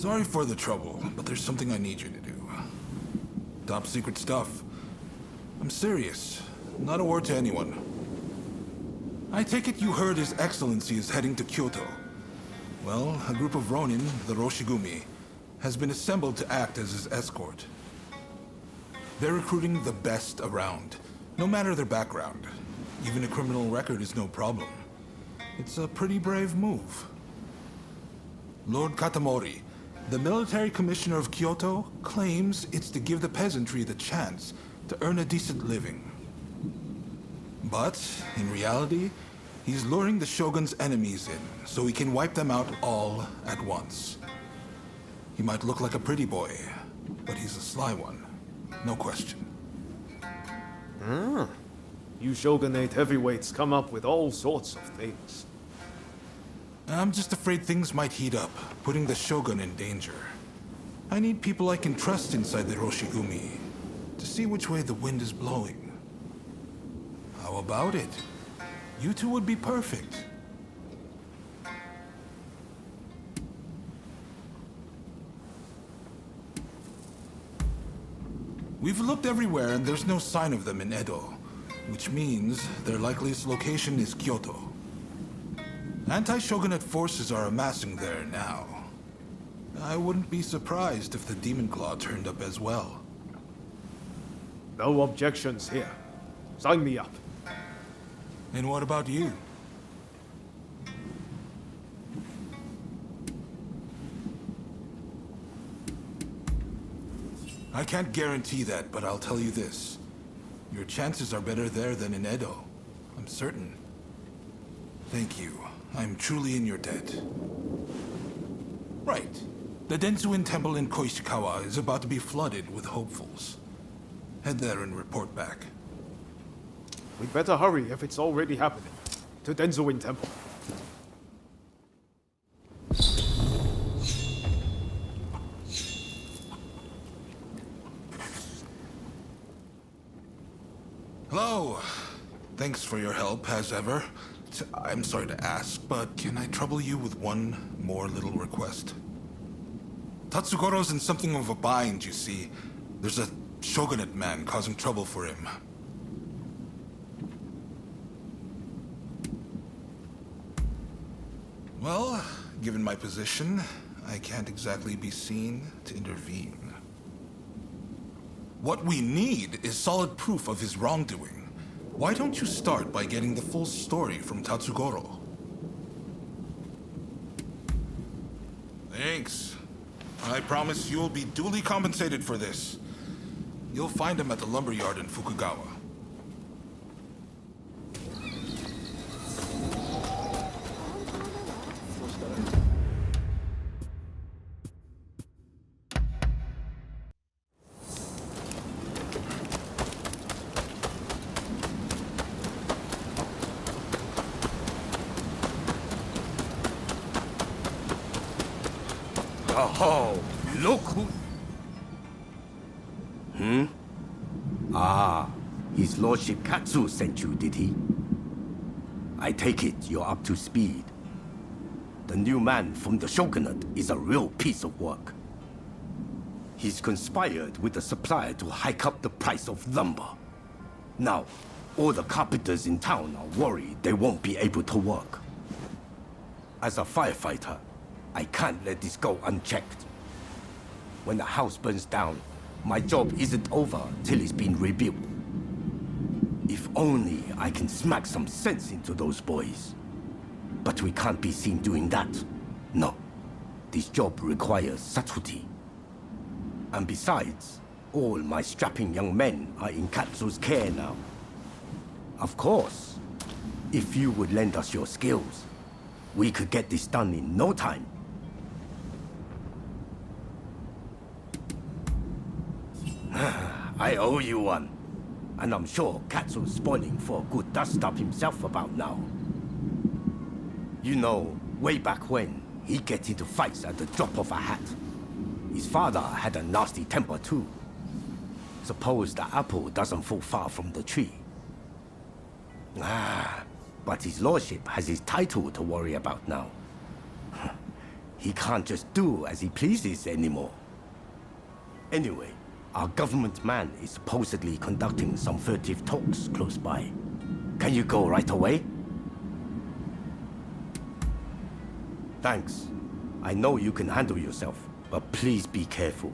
Sorry for the trouble, but there's something I need you to do. Top secret stuff. I'm serious. Not a word to anyone. I take it you heard His Excellency is heading to Kyoto. Well, a group of Ronin, the Roshigumi, has been assembled to act as his escort. They're recruiting the best around, no matter their background. Even a criminal record is no problem. It's a pretty brave move. Lord Katamori, the military commissioner of Kyoto, claims it's to give the peasantry the chance to earn a decent living. But, in reality, he's luring the Shogun's enemies in, so he can wipe them out all at once. He might look like a pretty boy, but he's a sly one, no question. You Shogunate heavyweights come up with all sorts of things. I'm just afraid things might heat up, putting the Shogun in danger. I need people I can trust inside the Roshigumi, to see which way the wind is blowing. How about it? You two would be perfect. We've looked everywhere and there's no sign of them in Edo, which means their likeliest location is Kyoto. Anti-shogunate forces are amassing there now. I wouldn't be surprised if the Demon Claw turned up as well. No objections here. Sign me up. And what about you? I can't guarantee that, but I'll tell you this. Your chances are better there than in Edo. I'm certain. Thank you. I'm truly in your debt. Right. The Densuin Temple in Koishikawa is about to be flooded with hopefuls. Head there and report back. We'd better hurry if it's already happening. To Densuin Temple. Hello. Thanks for your help, as ever. I'm sorry to ask, but can I trouble you with one more little request? Tatsugoro's in something of a bind, you see. There's a shogunate man causing trouble for him. Well, given my position, I can't exactly be seen to intervene. What we need is solid proof of his wrongdoing. Why don't you start by getting the full story from Tatsugoro? Thanks. I promise you'll be duly compensated for this. You'll find him at the lumberyard in Fukugawa. Oh, look who... Ah, His Lordship Katsu sent you, did he? I take it you're up to speed. The new man from the Shogunate is a real piece of work. He's conspired with the supplier to hike up the price of lumber. Now, all the carpenters in town are worried they won't be able to work. As a firefighter, I can't let this go unchecked. When the house burns down, my job isn't over till it's been rebuilt. If only I can smack some sense into those boys. But we can't be seen doing that. No. This job requires subtlety. And besides, all my strapping young men are in Katsu's care now. Of course, if you would lend us your skills, we could get this done in no time. I owe you one. And I'm sure Katsu's spoiling for a good dust-up himself about now. You know, way back when, he'd get into fights at the drop of a hat. His father had a nasty temper too. Suppose the apple doesn't fall far from the tree. But his lordship has his title to worry about now. he can't just do as he pleases anymore. Anyway, our government man is supposedly conducting some furtive talks close by. Can you go right away? Thanks. I know you can handle yourself, but please be careful.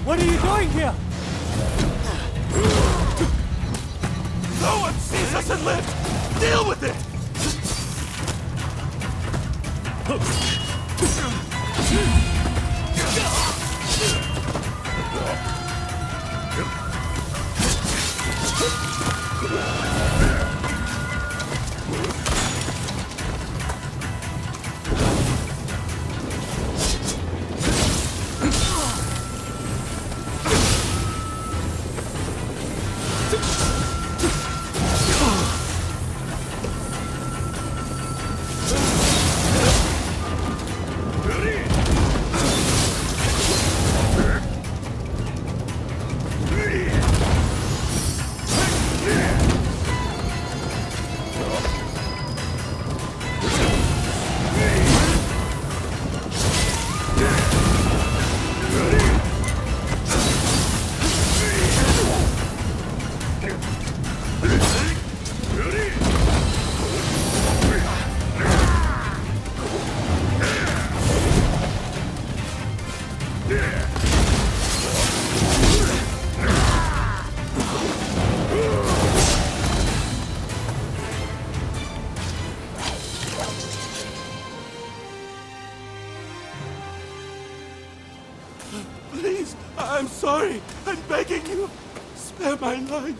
What are you doing here? No one sees us and lives! Deal with it! Please, I'm sorry. I'm begging you. Spare my life.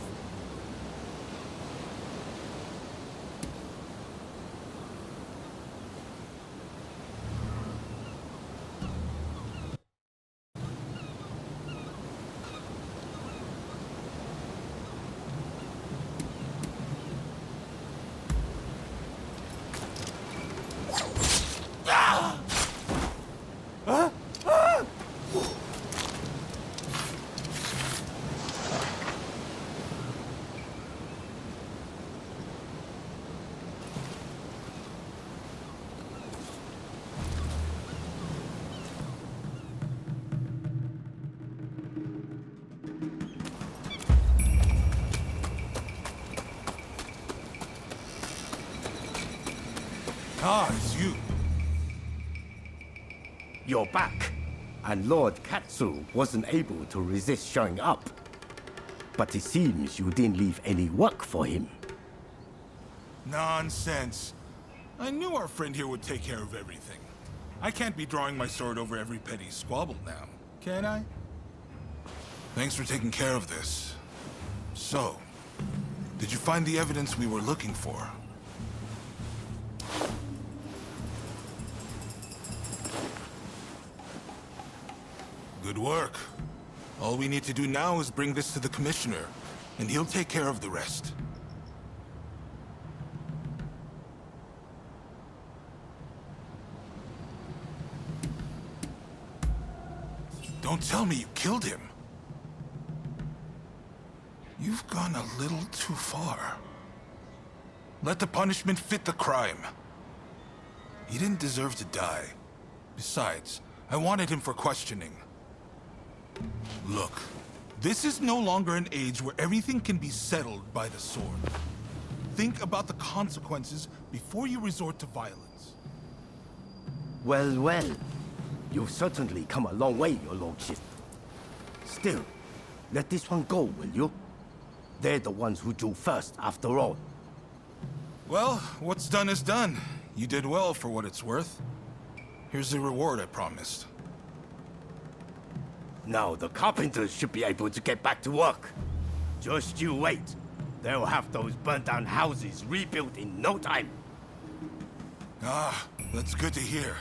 Ah, it's you. You're back, and Lord Katsu wasn't able to resist showing up. But it seems you didn't leave any work for him. Nonsense. I knew our friend here would take care of everything. I can't be drawing my sword over every petty squabble now, can I? Thanks for taking care of this. So, did you find the evidence we were looking for? Good work. All we need to do now is bring this to the Commissioner, and he'll take care of the rest. Don't tell me you killed him. You've gone a little too far. Let the punishment fit the crime. He didn't deserve to die. Besides, I wanted him for questioning. Look, this is no longer an age where everything can be settled by the sword. Think about the consequences before you resort to violence. Well, well. You've certainly come a long way, your lordship. Still, let this one go, will you? They're the ones who drew first, after all. Well, what's done is done. You did well for what it's worth. Here's the reward I promised. Now the carpenters should be able to get back to work. Just you wait. They'll have those burnt-down houses rebuilt in no time. Ah, that's good to hear.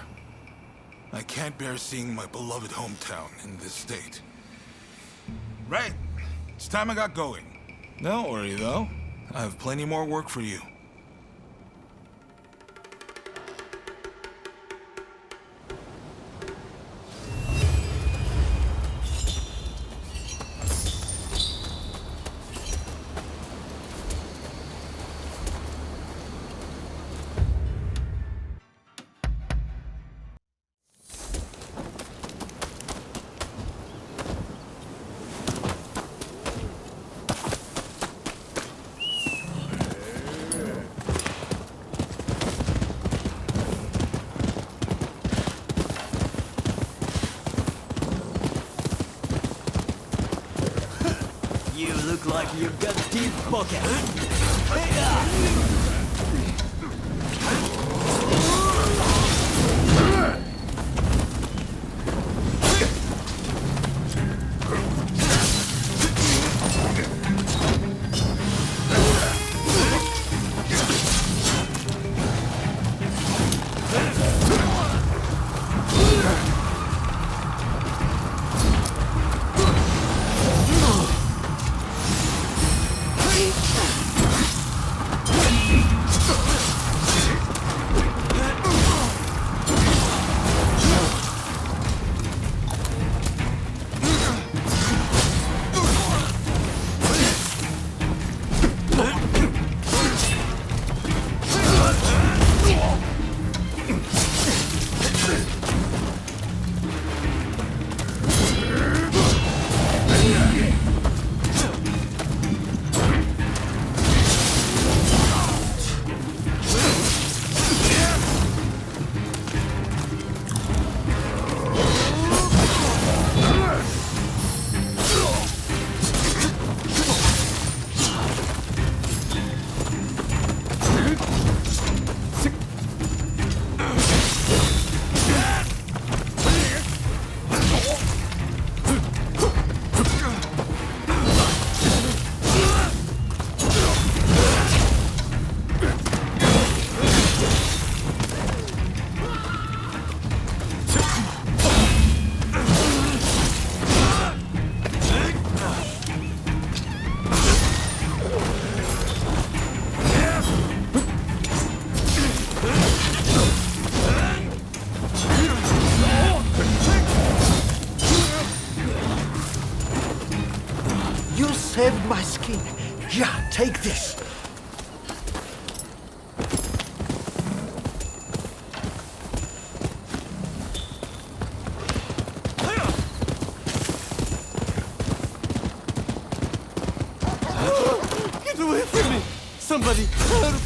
I can't bear seeing my beloved hometown in this state. Right. It's time I got going. Don't worry, though. I have plenty more work for you. You look like you've got deep pockets. Saved my skin. Yeah, take this. Get away from me! Somebody help!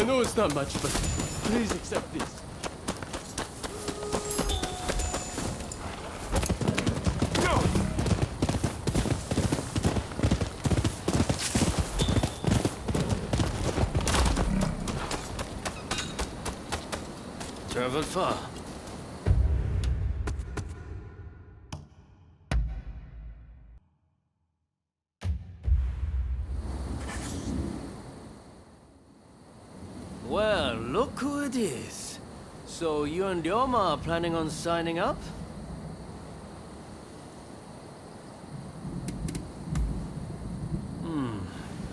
I know it's not much, but please accept this. Traveled far. Well, look who it is. So you and Ryoma are planning on signing up?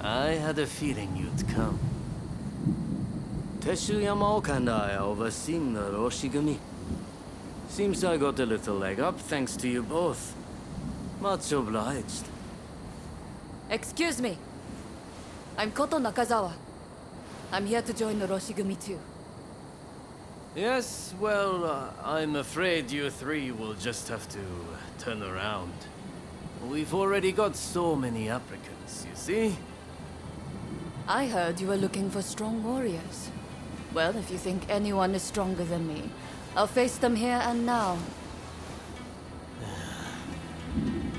I had a feeling you'd come. Teshuyama and I are overseeing the Roshigumi. Seems I got a little leg up thanks to you both. Much obliged. Excuse me. I'm Koto Nakazawa. I'm here to join the Roshigumi too. Yes, well, I'm afraid you three will just have to turn around. We've already got so many applicants, you see? I heard you were looking for strong warriors. Well, if you think anyone is stronger than me, I'll face them here and now.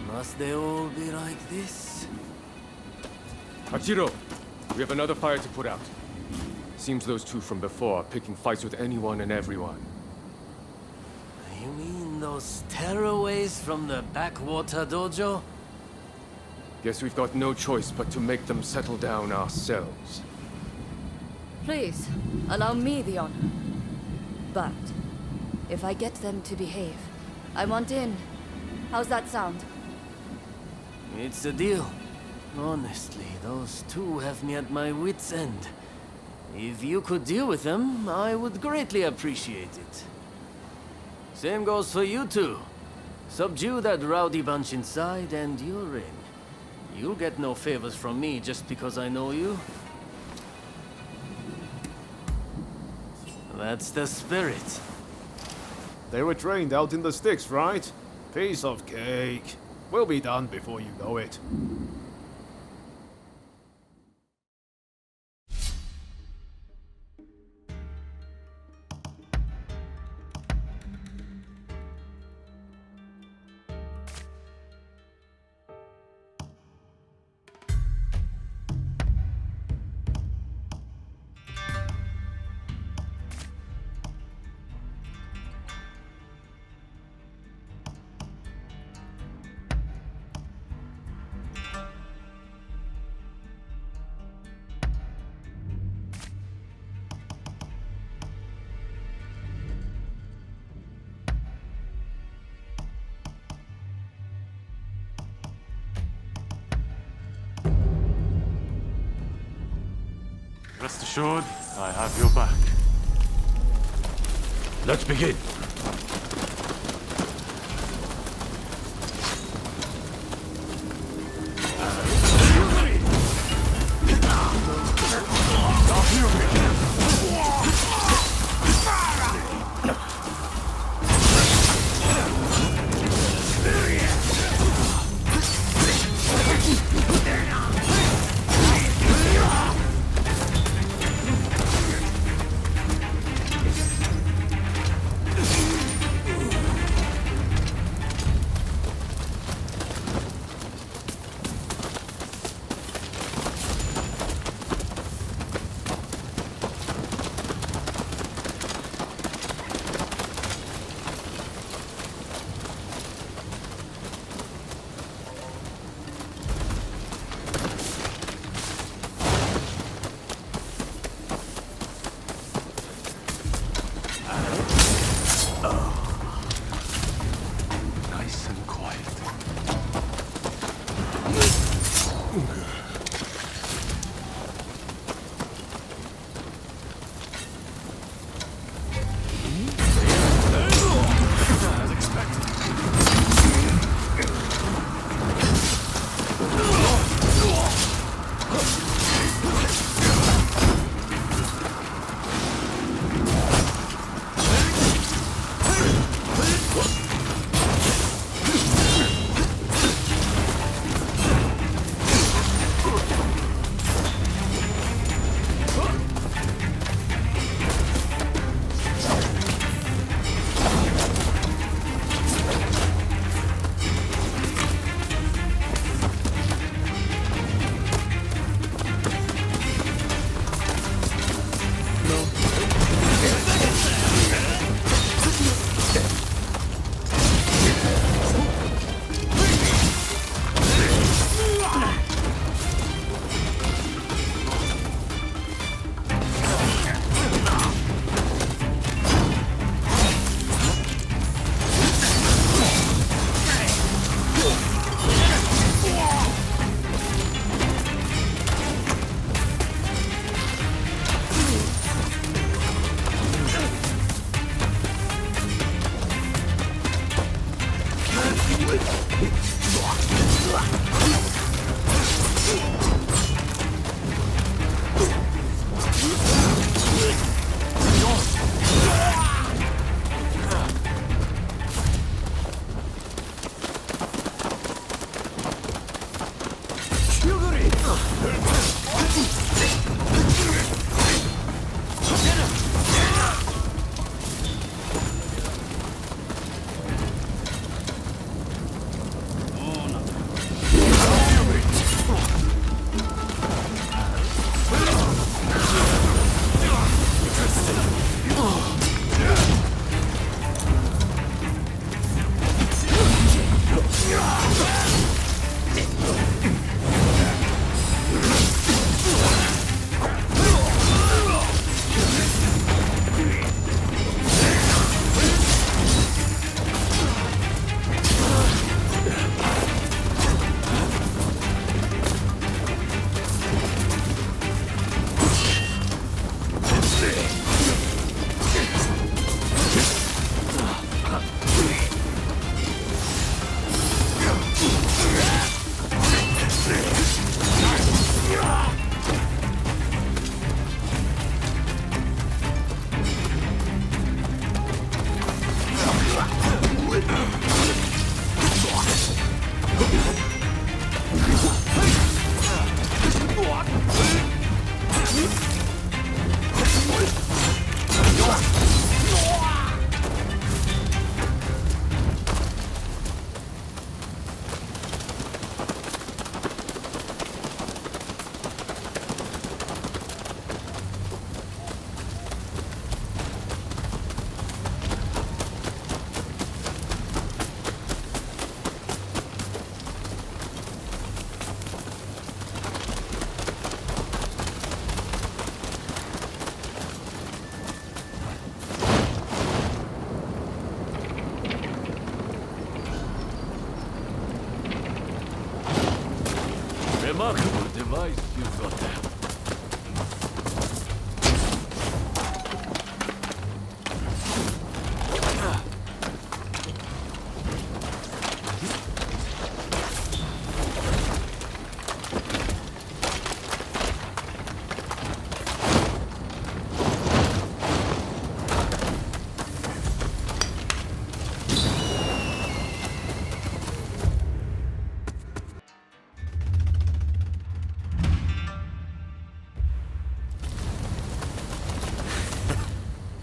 Must they all be like this? Hachiro, we have another fire to put out. Seems those two from before are picking fights with anyone and everyone. You mean those tearaways from the backwater dojo? Guess we've got no choice but to make them settle down ourselves. Please, allow me the honor. But, if I get them to behave, I want in. How's that sound? It's a deal. Honestly, those two have me at my wit's end. If you could deal with them, I would greatly appreciate it. Same goes for you two. Subdue that rowdy bunch inside and you're in. You'll get no favors from me just because I know you. That's the spirit. They were trained out in the sticks, right? Piece of cake. We'll be done before you know it. Rest assured, I have your back. Let's begin. Nice you got there.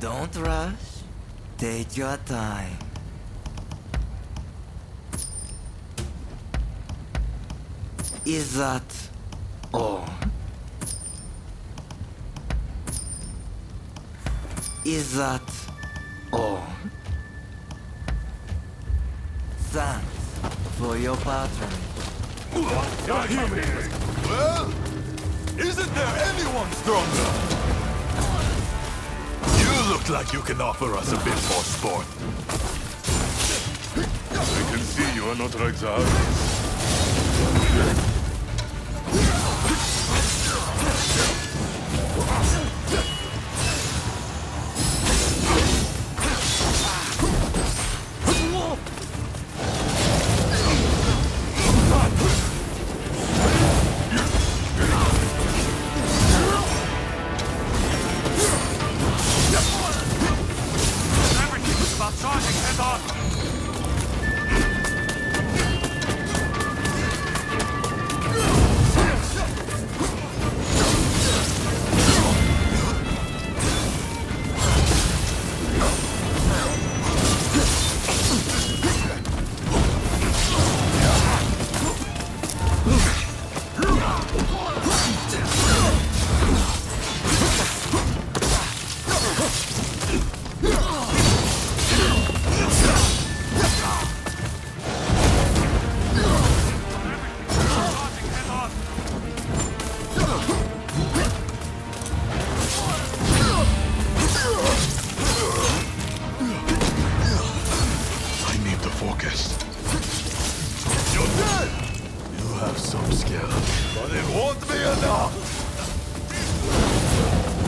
Don't rush. Take your time. Is that all? Is that all? Thanks for your patronage. Well, isn't there anyone stronger? You look like you can offer us a bit more sport. I can see you are not like the others. Everything's about charging head on!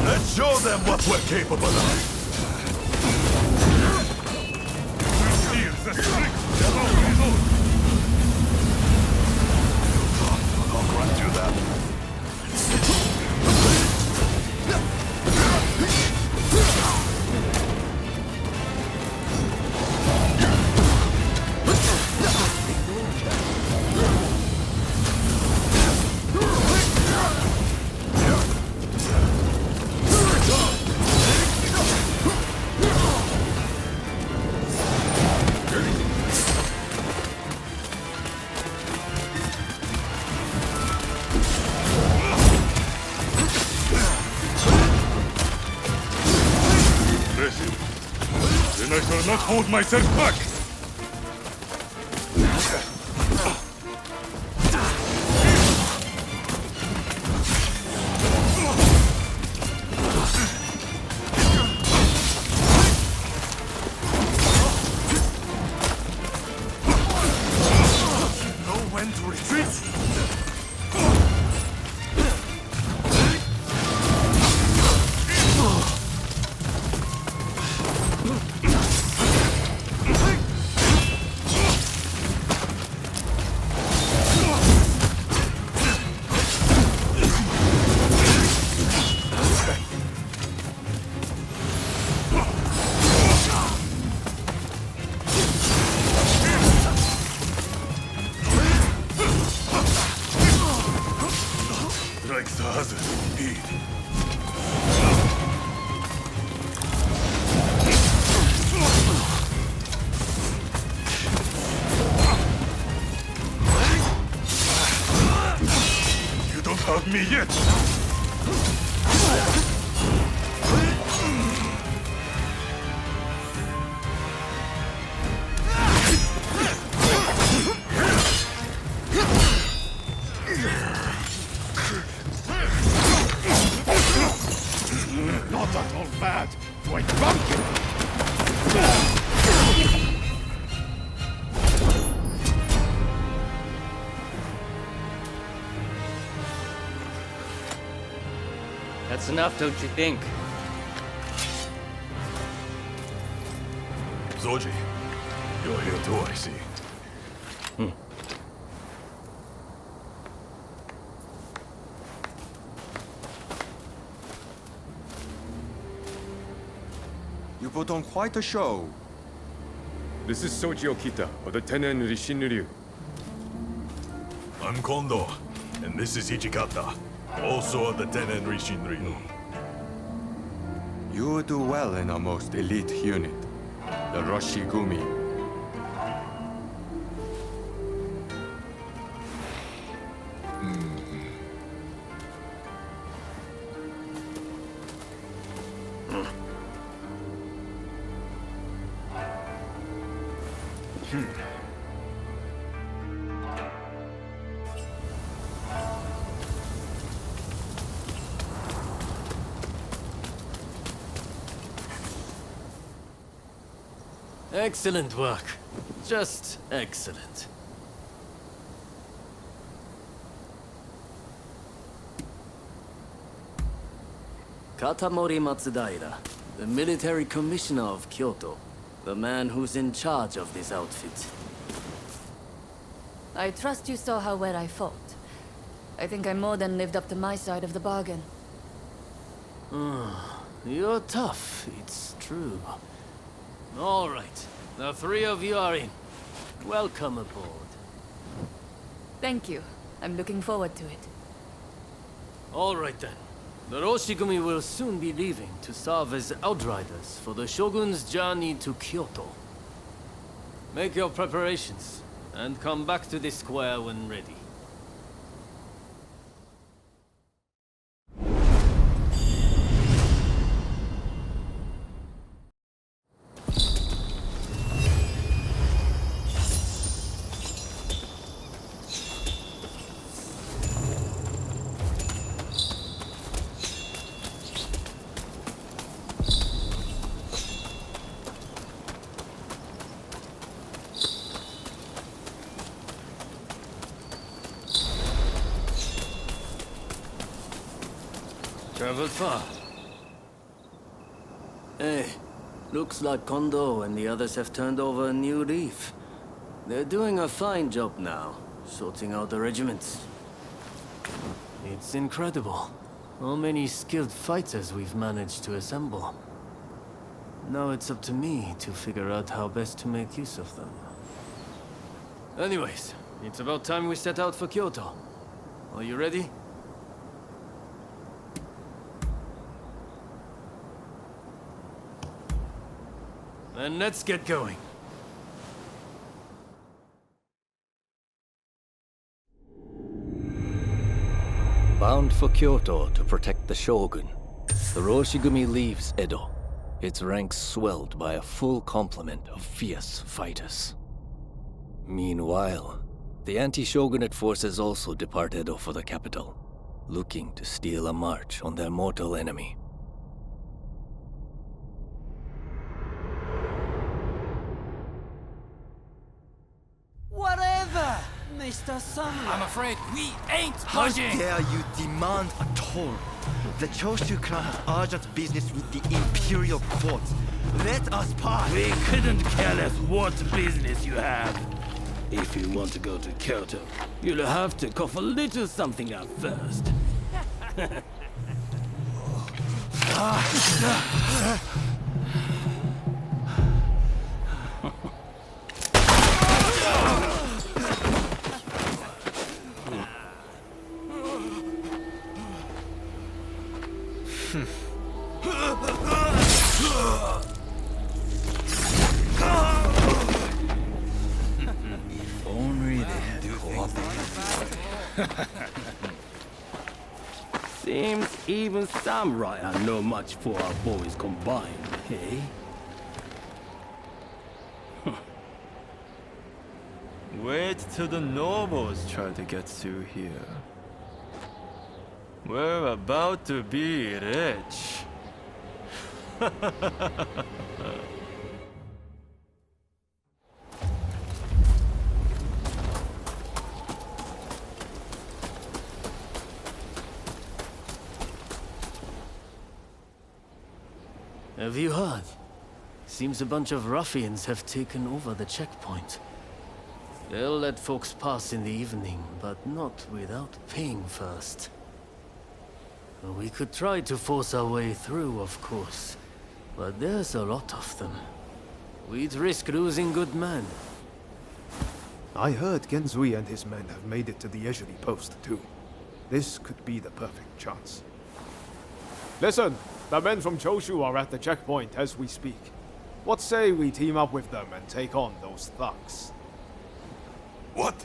Let's show them what we're capable of. I'll grant you that. Then I shall not hold myself back! Know when to retreat? Like the others, indeed. You don't have me yet! Not at all bad. Quite bumpkin. That's enough, don't you think? Zoji, you're here too, I see. You put on quite a show. This is Soji Okita of the Tenen Rishinryu. I'm Kondo, and this is Hijikata, also of the Tenen Rishinryu. You do well in our most elite unit, the Roshigumi. Excellent work. Just excellent. Katamori Matsudaira, the military commissioner of Kyoto. The man who's in charge of this outfit. I trust you saw how well I fought. I think I more than lived up to my side of the bargain. You're tough, it's true. All right, the three of you are in. Welcome aboard. Thank you. I'm looking forward to it. All right then. The Roshigumi will soon be leaving to serve as outriders for the Shogun's journey to Kyoto. Make your preparations, and come back to this square when ready. Traveled far. Hey, looks like Kondo and the others have turned over a new leaf. They're doing a fine job now, sorting out the regiments. It's incredible how many skilled fighters we've managed to assemble. Now it's up to me to figure out how best to make use of them. Anyways, it's about time we set out for Kyoto. Are you ready? Then let's get going. Bound for Kyoto to protect the Shogun, the Roshigumi leaves Edo, its ranks swelled by a full complement of fierce fighters. Meanwhile, the anti-shogunate forces also depart Edo for the capital, looking to steal a march on their mortal enemy. Whatever, Mr. Samurai. I'm afraid we ain't How budging! dare you demand a toll? The Choshu clan has urgent business with the Imperial Court. Let us pass. We couldn't care less what business you have. If you want to go to Kyoto, you'll have to cough a little something up first. Only they had cooperated. Seems even samurai are no match for our boys combined, hey? Wait till the nobles try to get through here. We're about to be rich. Have you heard? Seems a bunch of ruffians have taken over the checkpoint. They'll let folks pass in the evening, but not without paying first. We could try to force our way through, of course, but there's a lot of them. We'd risk losing good men. I heard Genzui and his men have made it to the Ejiri post, too. This could be the perfect chance. Listen, the men from Choshu are at the checkpoint as we speak. What say we team up with them and take on those thugs? What?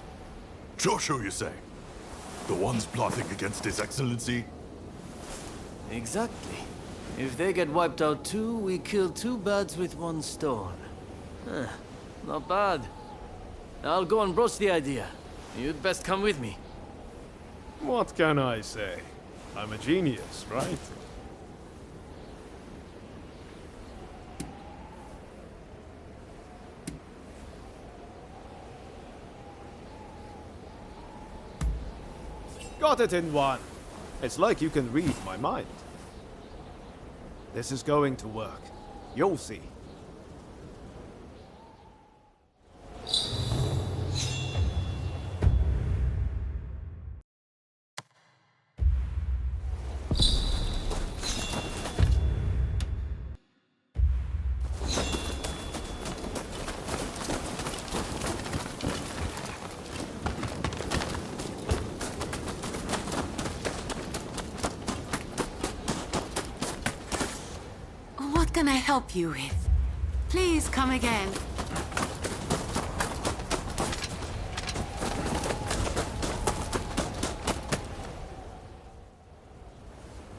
Choshu, you say? The ones plotting against His Excellency? Exactly. If they get wiped out too, we kill two birds with one stone. Not bad. I'll go and broach the idea. You'd best come with me. What can I say? I'm a genius, right? Got it in one. It's like you can read my mind. This is going to work. You'll see. What can I help you with? Please come again.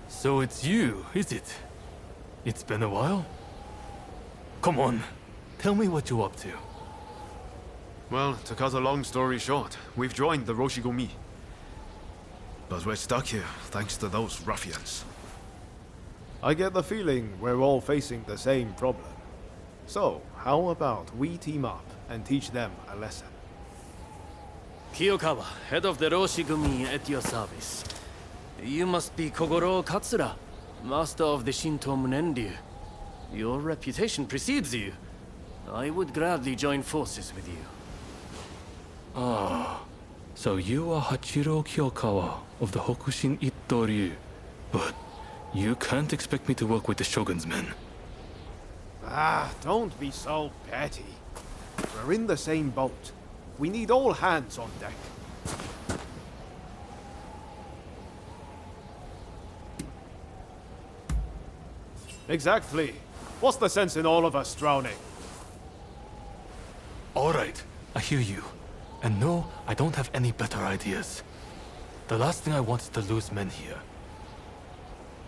So it's you, is it? It's been a while? Come on, tell me what you're up to. Well, to cut a long story short, we've joined the Roshigumi. But we're stuck here, thanks to those ruffians. I get the feeling we're all facing the same problem. So, how about we team up and teach them a lesson? Kiyokawa, head of the Roshigumi, at your service. You must be Kogoro Katsura, master of the Shinto Munenryu. Your reputation precedes you. I would gladly join forces with you. Ah, so you are Hachiro Kiyokawa of the Hokushin Itto-ryu. But you can't expect me to work with the Shogun's men. Ah, don't be so petty. We're in the same boat. We need all hands on deck. Exactly. What's the sense in all of us drowning? All right, I hear you. And no, I don't have any better ideas. The last thing I want is to lose men here.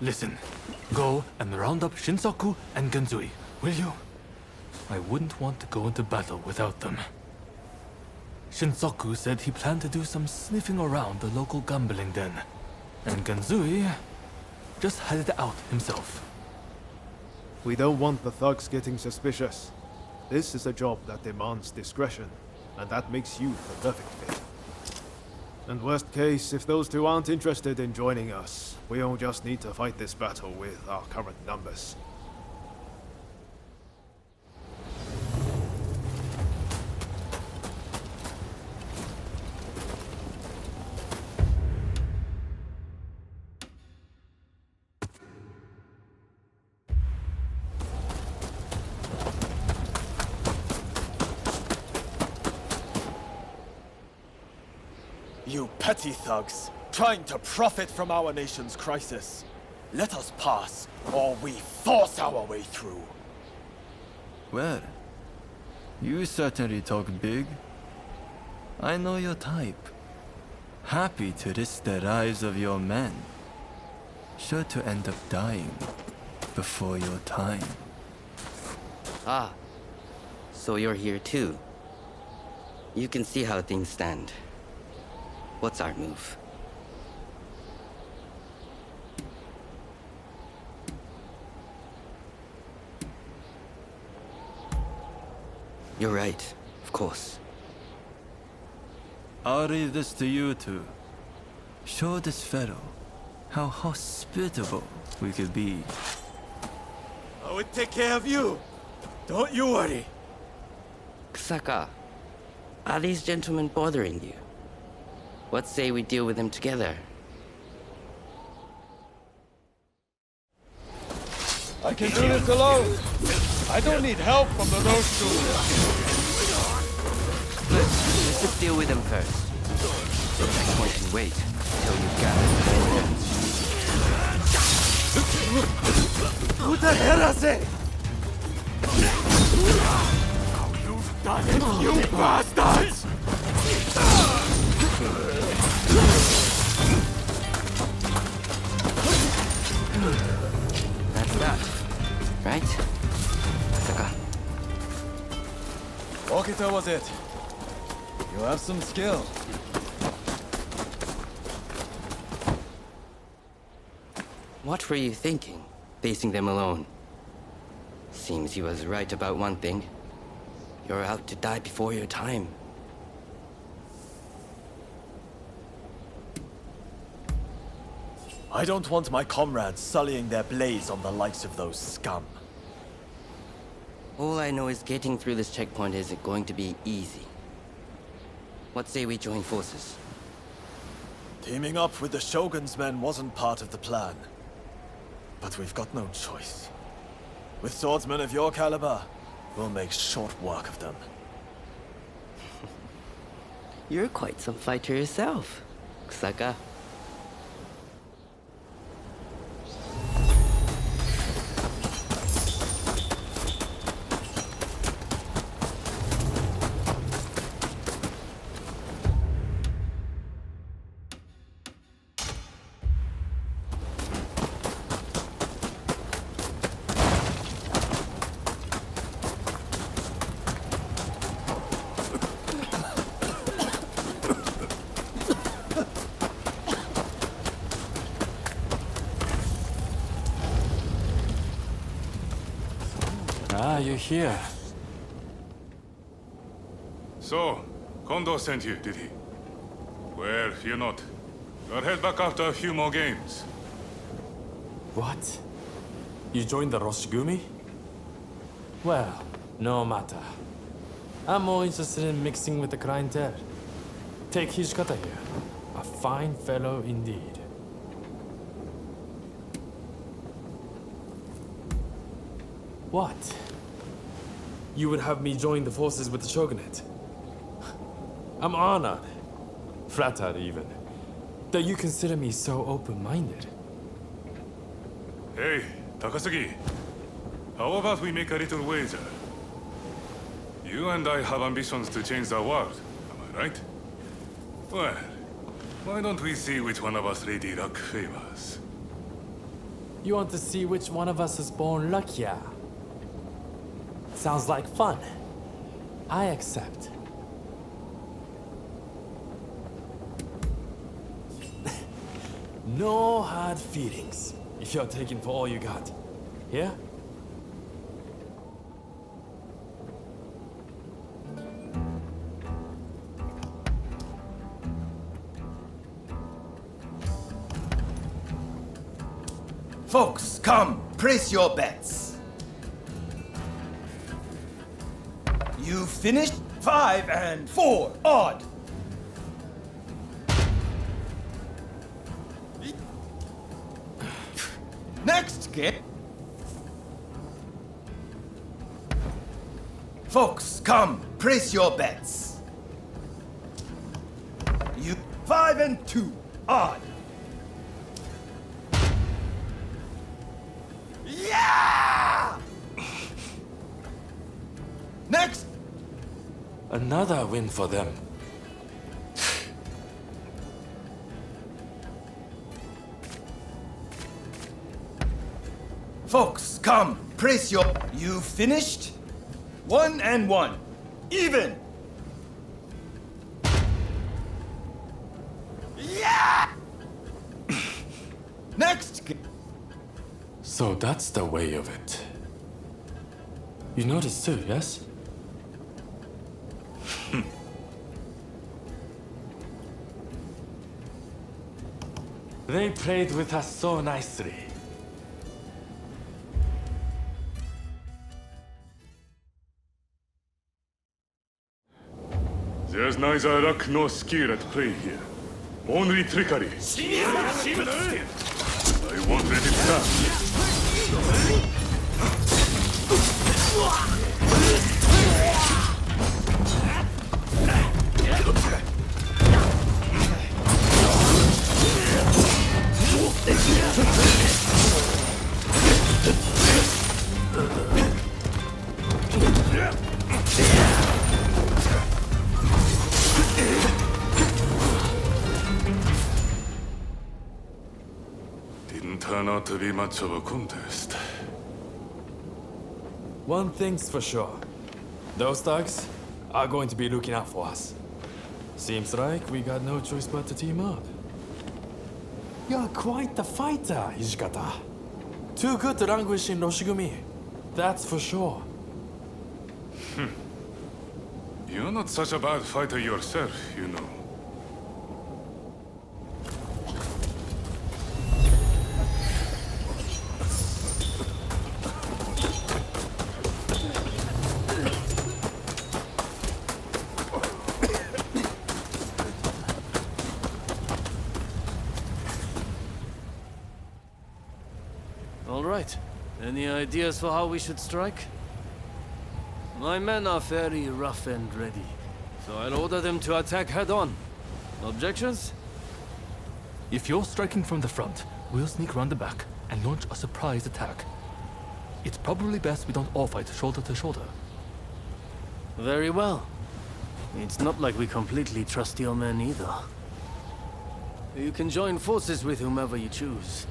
Listen, go and round up Shinsaku and Genzui, will you? I wouldn't want to go into battle without them. Shinsaku said he planned to do some sniffing around the local gambling den. And Genzui just headed out himself. We don't want the thugs getting suspicious. This is a job that demands discretion, and that makes you the perfect fit. And worst case, if those two aren't interested in joining us, we'll just need to fight this battle with our current numbers. You petty thugs, trying to profit from our nation's crisis. Let us pass, or we force our way through. Well, you certainly talk big. I know your type. Happy to risk the lives of your men. Sure to end up dying before your time. Ah, so you're here too. You can see how things stand. What's our move? You're right, of course. I'll leave this to you two. Show this fellow how hospitable we could be. I would take care of you. Don't you worry. Kusaka, are these gentlemen bothering you? What say we deal with them together? I can do this alone. I don't need help from the Roshi. Good. Let's just deal with them first. No point in wait till you've gathered vengeance. What the hell is it? You've done it, you bastards! That's that, right? Saka. Okita was it. You have some skill. What were you thinking, facing them alone? Seems he was right about one thing. You're out to die before your time. I don't want my comrades sullying their blaze on the likes of those scum. All I know is getting through this checkpoint isn't going to be easy. What say we join forces? Teaming up with the Shogun's men wasn't part of the plan. But we've got no choice. With swordsmen of your caliber, we'll make short work of them. You're quite some fighter yourself, Kusaka. You're here. So, Kondo sent you, did he? Well, fear not. I'll head back after a few more games. What? You joined the Roshigumi? Well, no matter. I'm more interested in mixing with the clientele. Take Hijikata here. A fine fellow indeed. What? You would have me join the forces with the Shogunate? I'm honored, flattered even, that you consider me so open-minded. Hey, Takasugi. How about we make a little wager? You and I have ambitions to change the world, am I right? Well, why don't we see which one of us Lady Luck favors? You want to see which one of us is born luckier? Sounds like fun. I accept. No hard feelings, if you're taking for all you got. Yeah? Folks, come, place your bets. You finished 5 and 4 odd. Next game. Folks, come, place your bets. You 5 and 2 odd. Yeah! Next. Another win for them. Folks, come, place your... You finished? 1 and 1. Even! Yeah! Next! So that's the way of it. You noticed too, yes? They played with us so nicely. There's neither luck nor skill at play here. Only trickery. I won't let it stand. Didn't turn out to be much of a contest. One thing's for sure. Those thugs are going to be looking out for us. Seems like we got no choice but to team up. You're quite the fighter, Hijikata. Too good to languish in Roshigumi. That's for sure. You're not such a bad fighter yourself, you know. All right. Any ideas for how we should strike? My men are very rough and ready, so I'll order them to attack head-on. Objections? If you're striking from the front, we'll sneak around the back and launch a surprise attack. It's probably best we don't all fight shoulder to shoulder. Very well. It's not like we completely trust your men either. You can join forces with whomever you choose.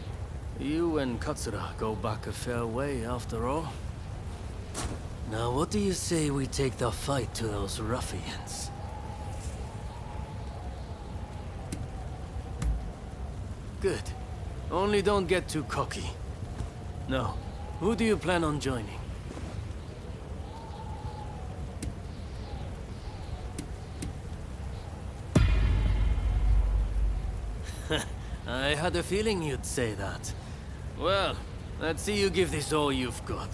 You and Katsura go back a fair way, after all. Now, what do you say we take the fight to those ruffians? Good. Only don't get too cocky. Now, who do you plan on joining? I had a feeling you'd say that. Well, let's see you give this all you've got.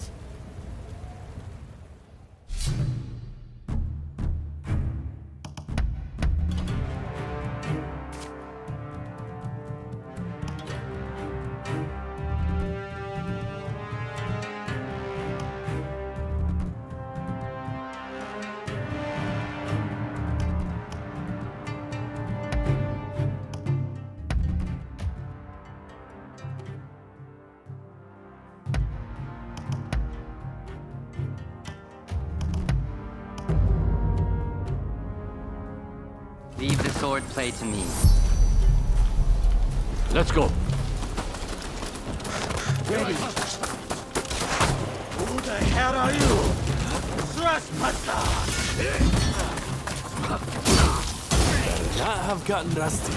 Leave the sword play to me. Let's go. Ready. Who the hell are you? Trespassers! Better not have gotten rusty.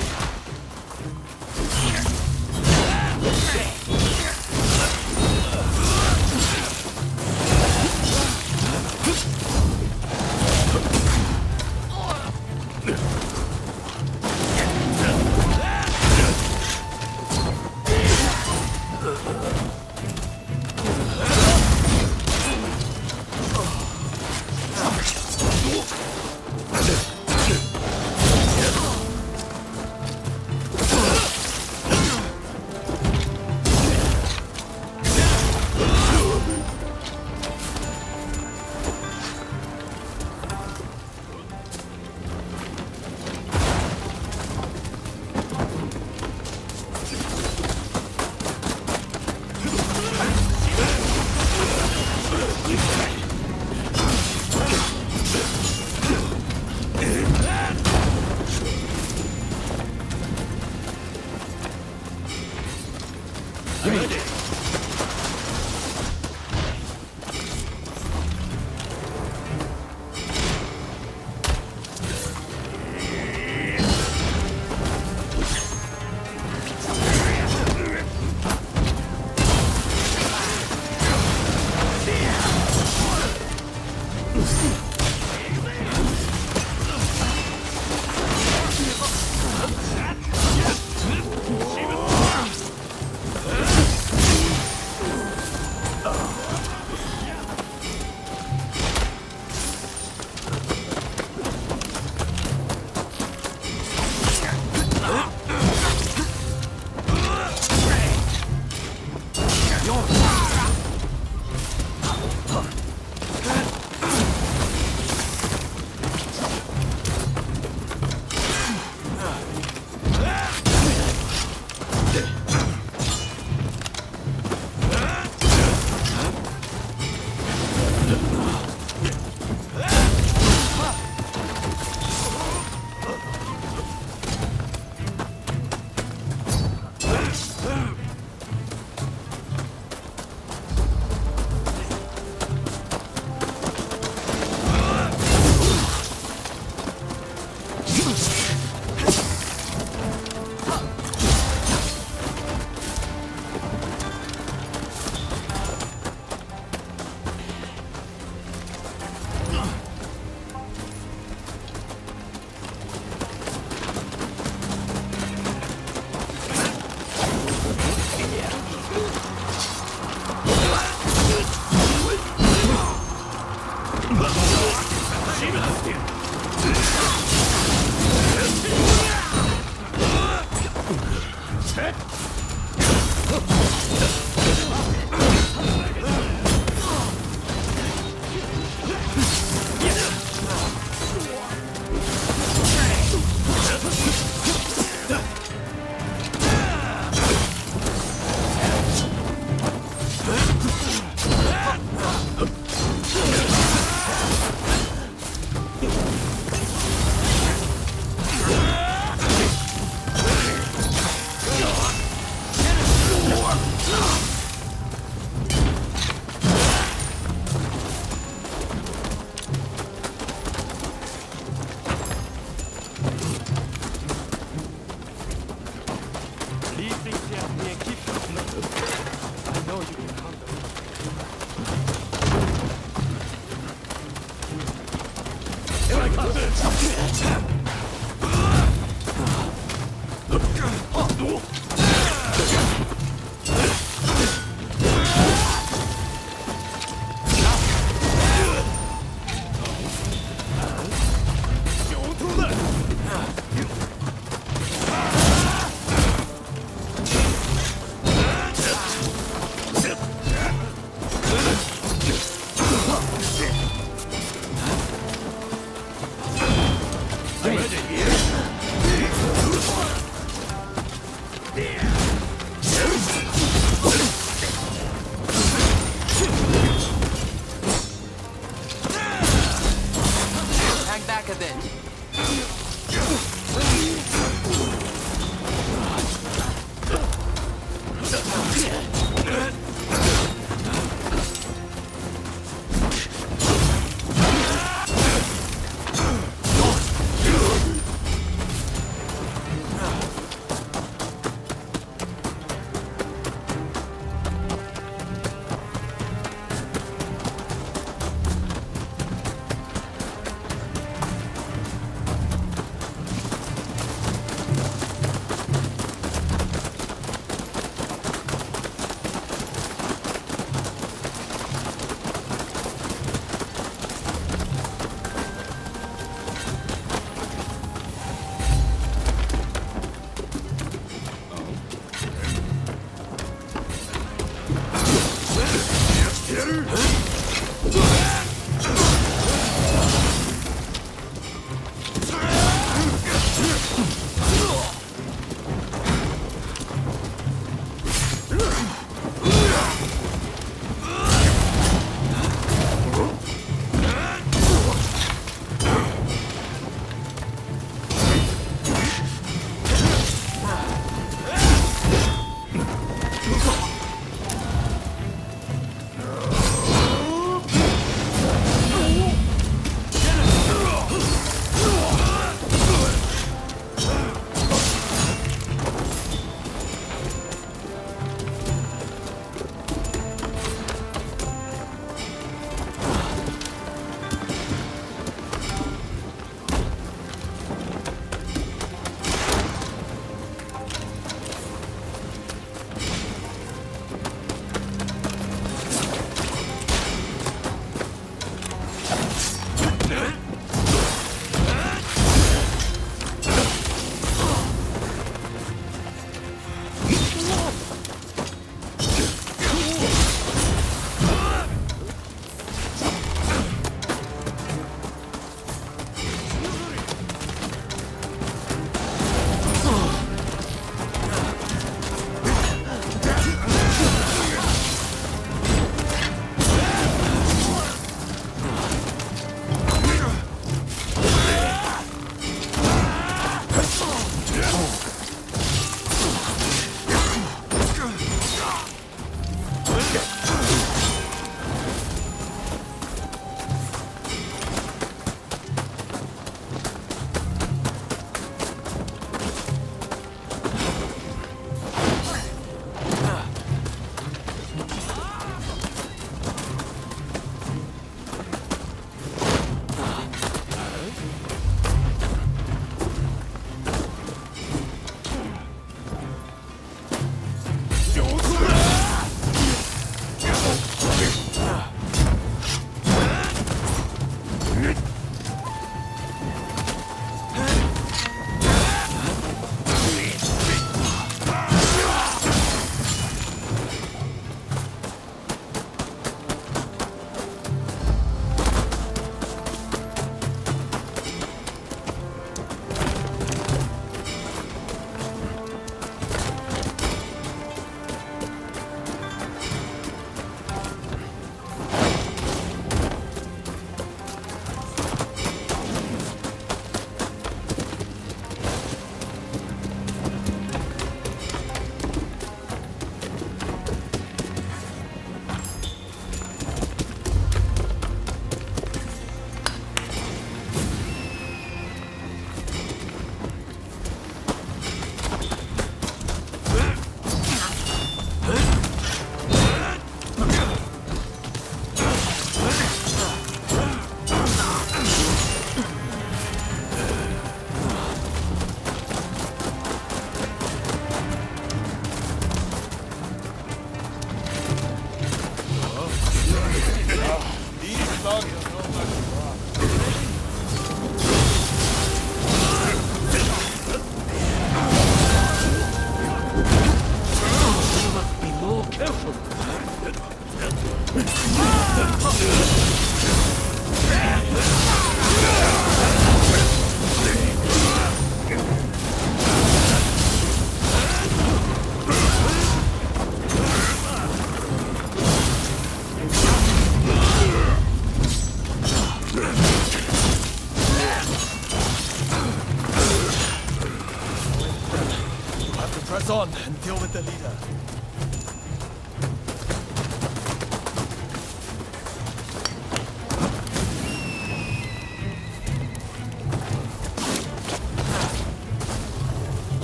Deal with the leader.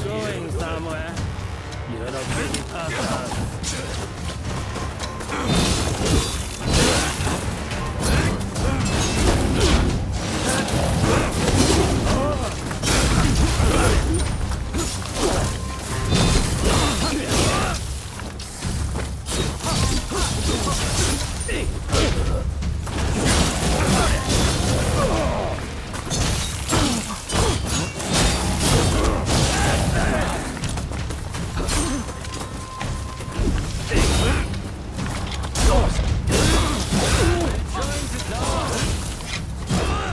Going somewhere. You're not getting past us.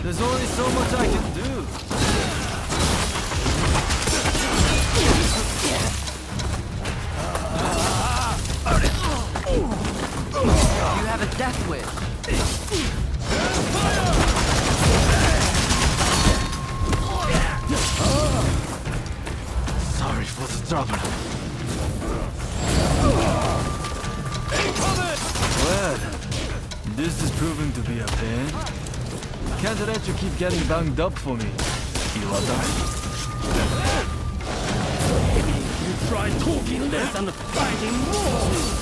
There's only so much I can do. You have a death wish. Sorry for the trouble. Well, this is proving to be a pain. Can't let you keep getting banged up for me, Iwata. Maybe you try talking less and fighting more.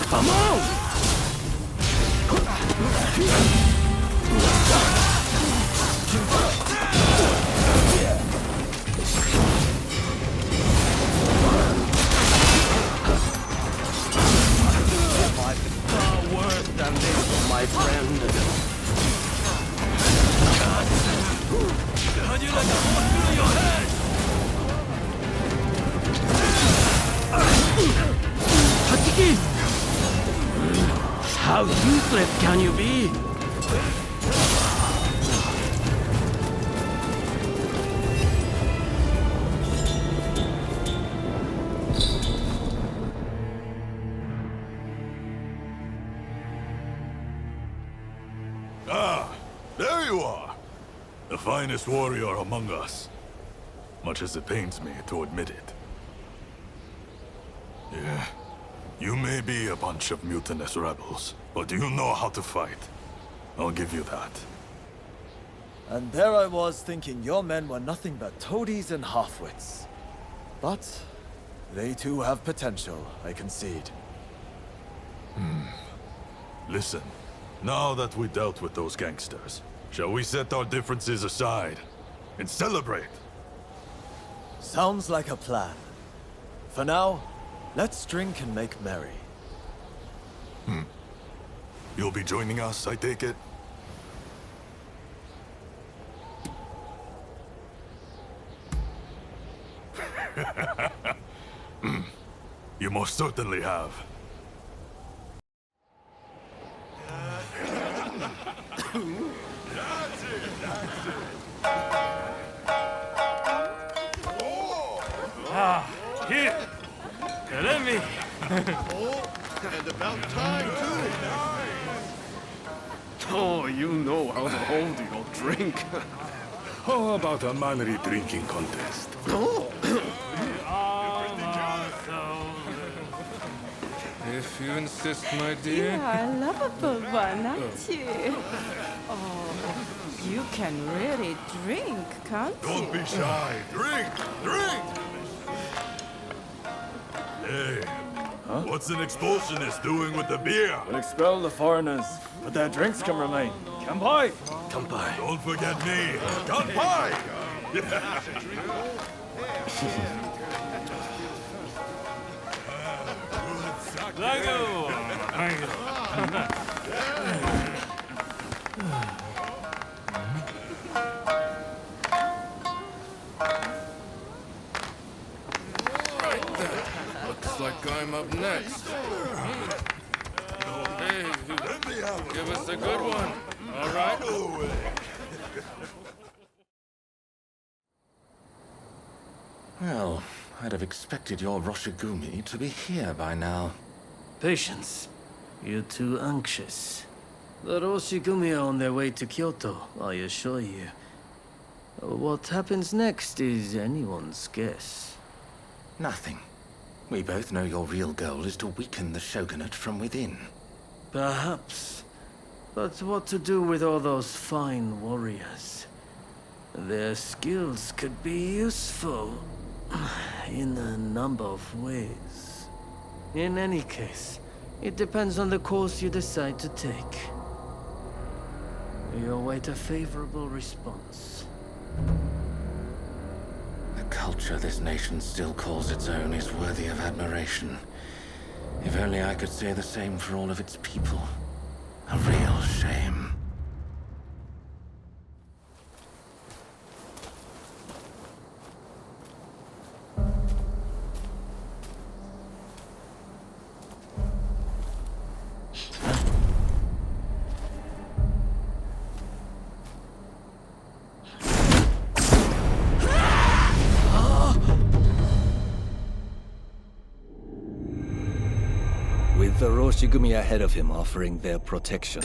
Come on! Might be far worse than this, my friend. How'd you like a horse through your head? Hatsuki! How useless can you be? Ah, there you are. The finest warrior among us. Much as it pains me to admit it. Yeah. You may be a bunch of mutinous rebels, but you know how to fight. I'll give you that. And there I was thinking your men were nothing but toadies and halfwits. But they too have potential, I concede. Listen, now that we dealt with those gangsters, shall we set our differences aside and celebrate? Sounds like a plan. For now, let's drink and make merry. You'll be joining us, I take it? You most certainly have. Here! Let me! And about time, too! Oh, you know how to hold your drink. How about a manly drinking contest? If you insist, my dear. You are a lovable one, aren't you? Oh, you can really drink, can't you? Don't be shy. Drink! Drink! Hey, what's an expulsionist doing with the beer? We'll expel the foreigners, but their drinks can remain. Kanpai! Kanpai. Don't forget me. Kanpai! next? Hey, give us a good one. All right. Well, I'd have expected your Roshigumi to be here by now. Patience. You're too anxious. The Roshigumi are on their way to Kyoto, I assure you. What happens next is anyone's guess. Nothing. We both know your real goal is to weaken the shogunate from within. Perhaps. But what to do with all those fine warriors? Their skills could be useful in a number of ways. In any case, it depends on the course you decide to take. You await a favorable response. The culture this nation still calls its own is worthy of admiration. If only I could say the same for all of its people. A real shame. With the Roshigumi ahead of him offering their protection,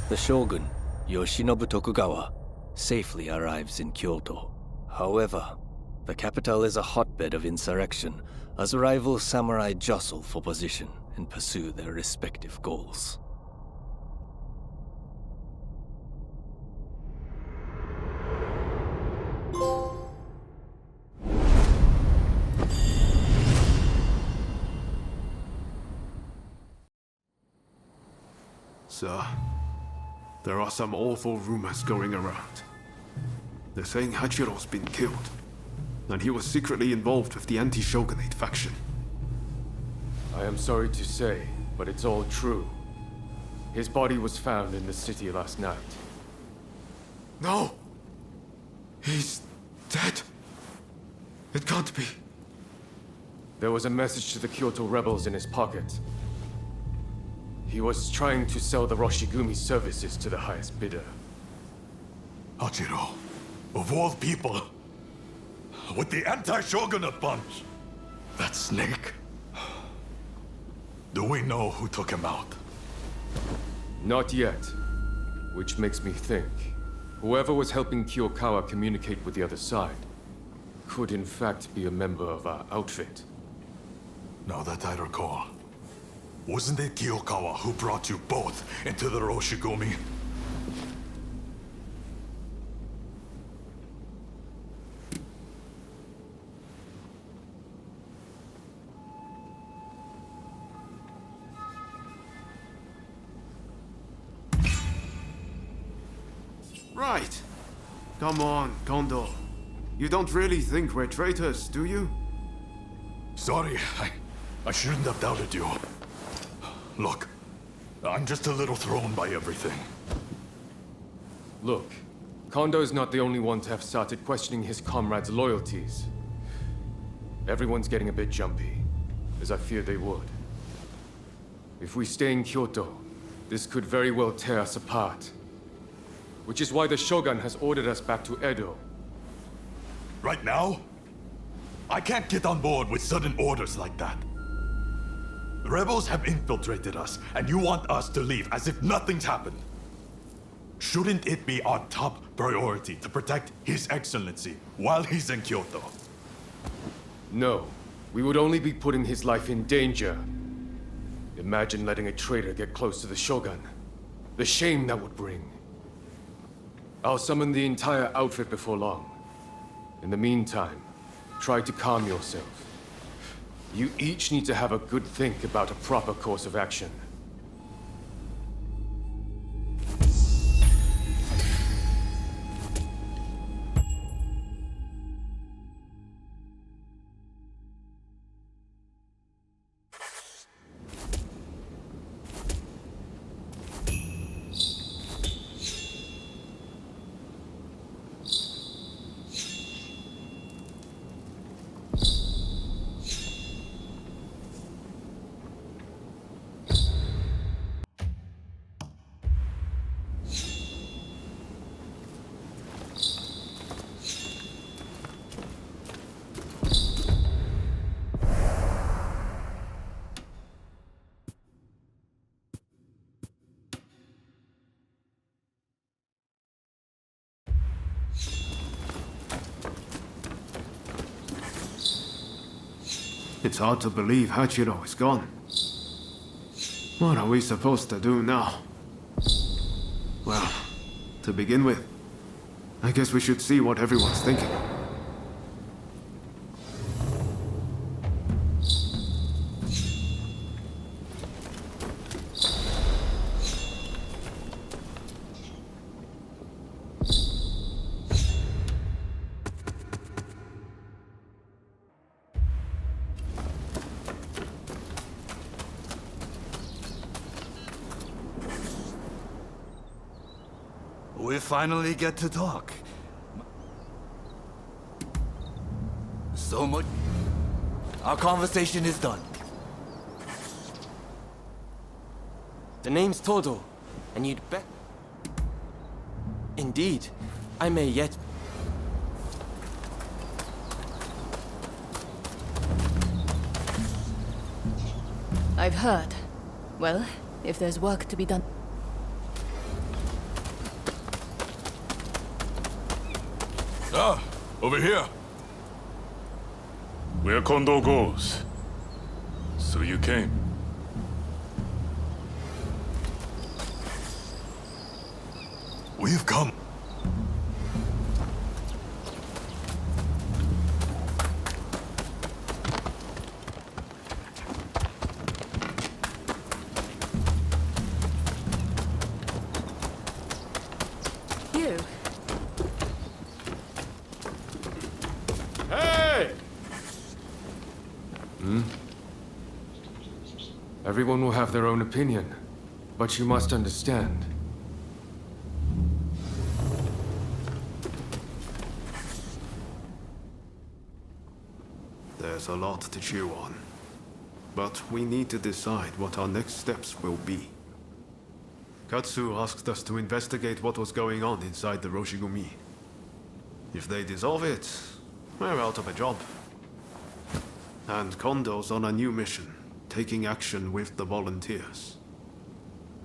the shogun, Yoshinobu Tokugawa, safely arrives in Kyoto. However, the capital is a hotbed of insurrection as rival samurai jostle for position and pursue their respective goals. Sir, there are some awful rumors going around. They're saying Hachiro's been killed, and he was secretly involved with the anti-shogunate faction. I am sorry to say, but it's all true. His body was found in the city last night. No! He's dead. It can't be. There was a message to the Kyoto rebels in his pocket. He was trying to sell the Roshigumi services to the highest bidder. Hachiro, of all people, with the anti-shogunate punch. That snake. Do we know who took him out? Not yet. Which makes me think, whoever was helping Kiyokawa communicate with the other side could in fact be a member of our outfit. Now that I recall, wasn't it Kiyokawa who brought you both into the Roshigumi? Right. Come on, Kondo. You don't really think we're traitors, do you? Sorry, I shouldn't have doubted you. Look, I'm just a little thrown by everything. Look, Kondo's not the only one to have started questioning his comrades' loyalties. Everyone's getting a bit jumpy, as I feared they would. If we stay in Kyoto, this could very well tear us apart. Which is why the Shogun has ordered us back to Edo. Right now? I can't get on board with sudden orders like that. The rebels have infiltrated us, and you want us to leave as if nothing's happened. Shouldn't it be our top priority to protect His Excellency while he's in Kyoto? No, we would only be putting his life in danger. Imagine letting a traitor get close to the Shogun. The shame that would bring. I'll summon the entire outfit before long. In the meantime, try to calm yourself. You each need to have a good think about a proper course of action. It's hard to believe Hachiro is gone. What are we supposed to do now? Well, to begin with, I guess we should see what everyone's thinking. We finally get to talk. So much. Our conversation is done. The name's Todo, and you'd bet. Indeed, I may yet. I've heard. Well, if there's work to be done. Ah, over here. Where Kondo goes. So you came. We've come. You. Hey! Everyone will have their own opinion, but you must understand. There's a lot to chew on. But we need to decide what our next steps will be. Katsu asked us to investigate what was going on inside the Roshigumi. If they dissolve it, we're out of a job. And Kondo's on a new mission, taking action with the volunteers.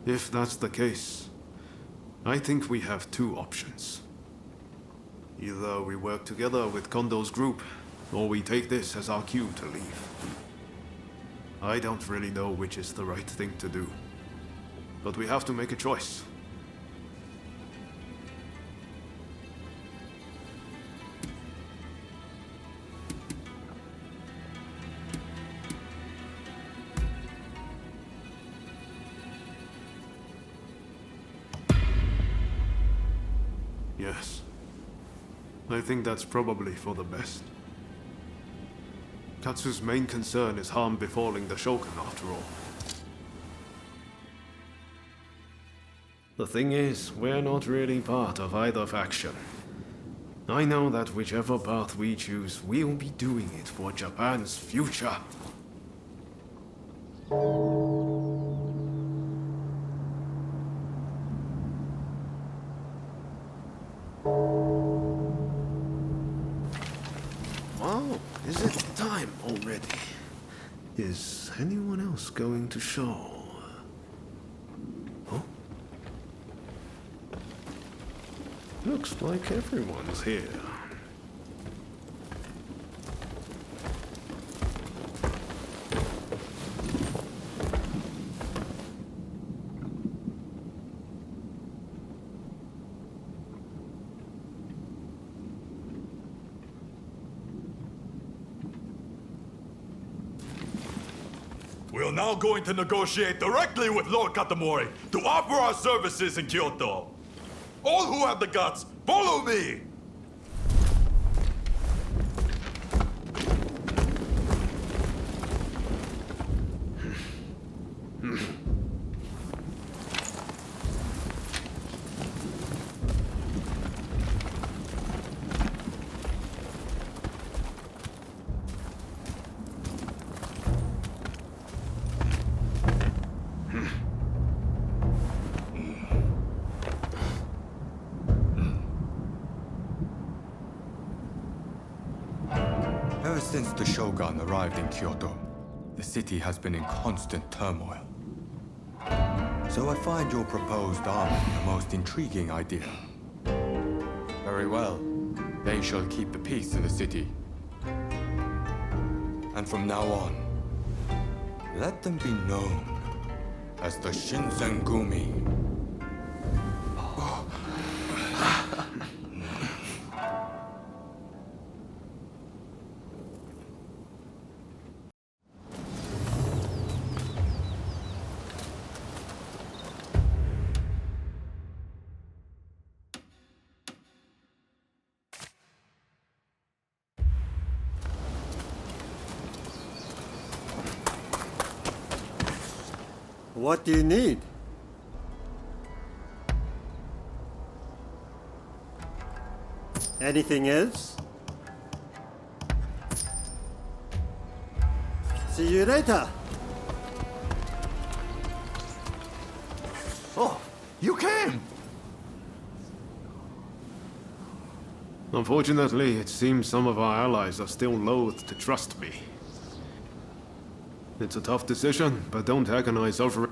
If that's the case, I think we have two options. Either we work together with Kondo's group, or we take this as our cue to leave. I don't really know which is the right thing to do, but we have to make a choice. Yes. I think that's probably for the best. Katsu's main concern is harm befalling the Shogun, after all. The thing is, we're not really part of either faction. I know that whichever path we choose, we'll be doing it for Japan's future. Wow, is it time already? Is anyone else going to show? Oh? Looks like everyone's here. We are now going to negotiate directly with Lord Katamori to offer our services in Kyoto. All who have the guts, follow me! Ever since the Shogun arrived in Kyoto, the city has been in constant turmoil. So I find your proposed army the most intriguing idea. Very well. They shall keep the peace in the city. And And from now on, let them be known as the Shinsengumi. What do you need? Anything else? See you later. Oh, you came! Unfortunately, it seems some of our allies are still loath to trust me. It's a tough decision, but don't agonize over it.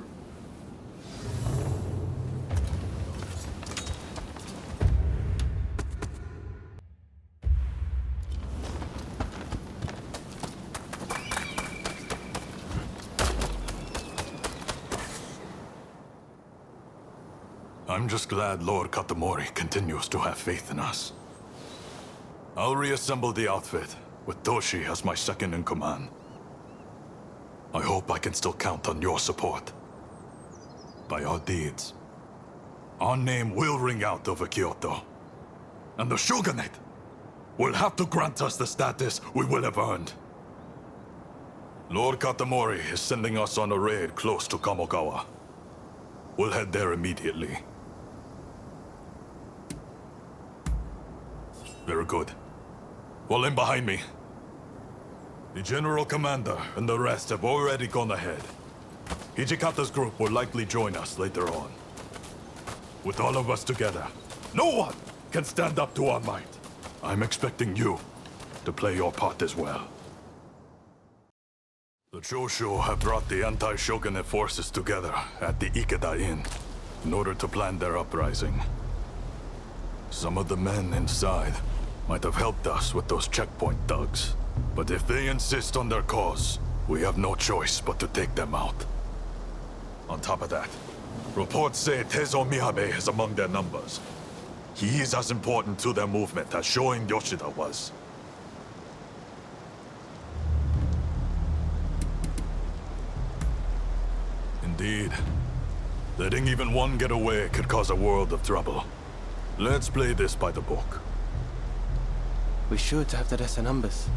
I'm just glad Lord Katamori continues to have faith in us. I'll reassemble the outfit, with Toshi as my second in command. I hope I can still count on your support. By our deeds, our name will ring out over Kyoto. And the Shogunate will have to grant us the status we will have earned. Lord Katamori is sending us on a raid close to Kamogawa. We'll head there immediately. Very good. Fall in behind me. The General Commander and the rest have already gone ahead. Hijikata's group will likely join us later on. With all of us together, no one can stand up to our might. I'm expecting you to play your part as well. The Choshu have brought the anti-shogunate forces together at the Ikeda Inn in order to plan their uprising. Some of the men inside might have helped us with those checkpoint thugs. But if they insist on their cause, we have no choice but to take them out. On top of that, reports say Tezo Miyabe is among their numbers. He is as important to their movement as Shoin Yoshida was. Indeed. Letting even one get away could cause a world of trouble. Let's play this by the book. We should have the lesser numbers.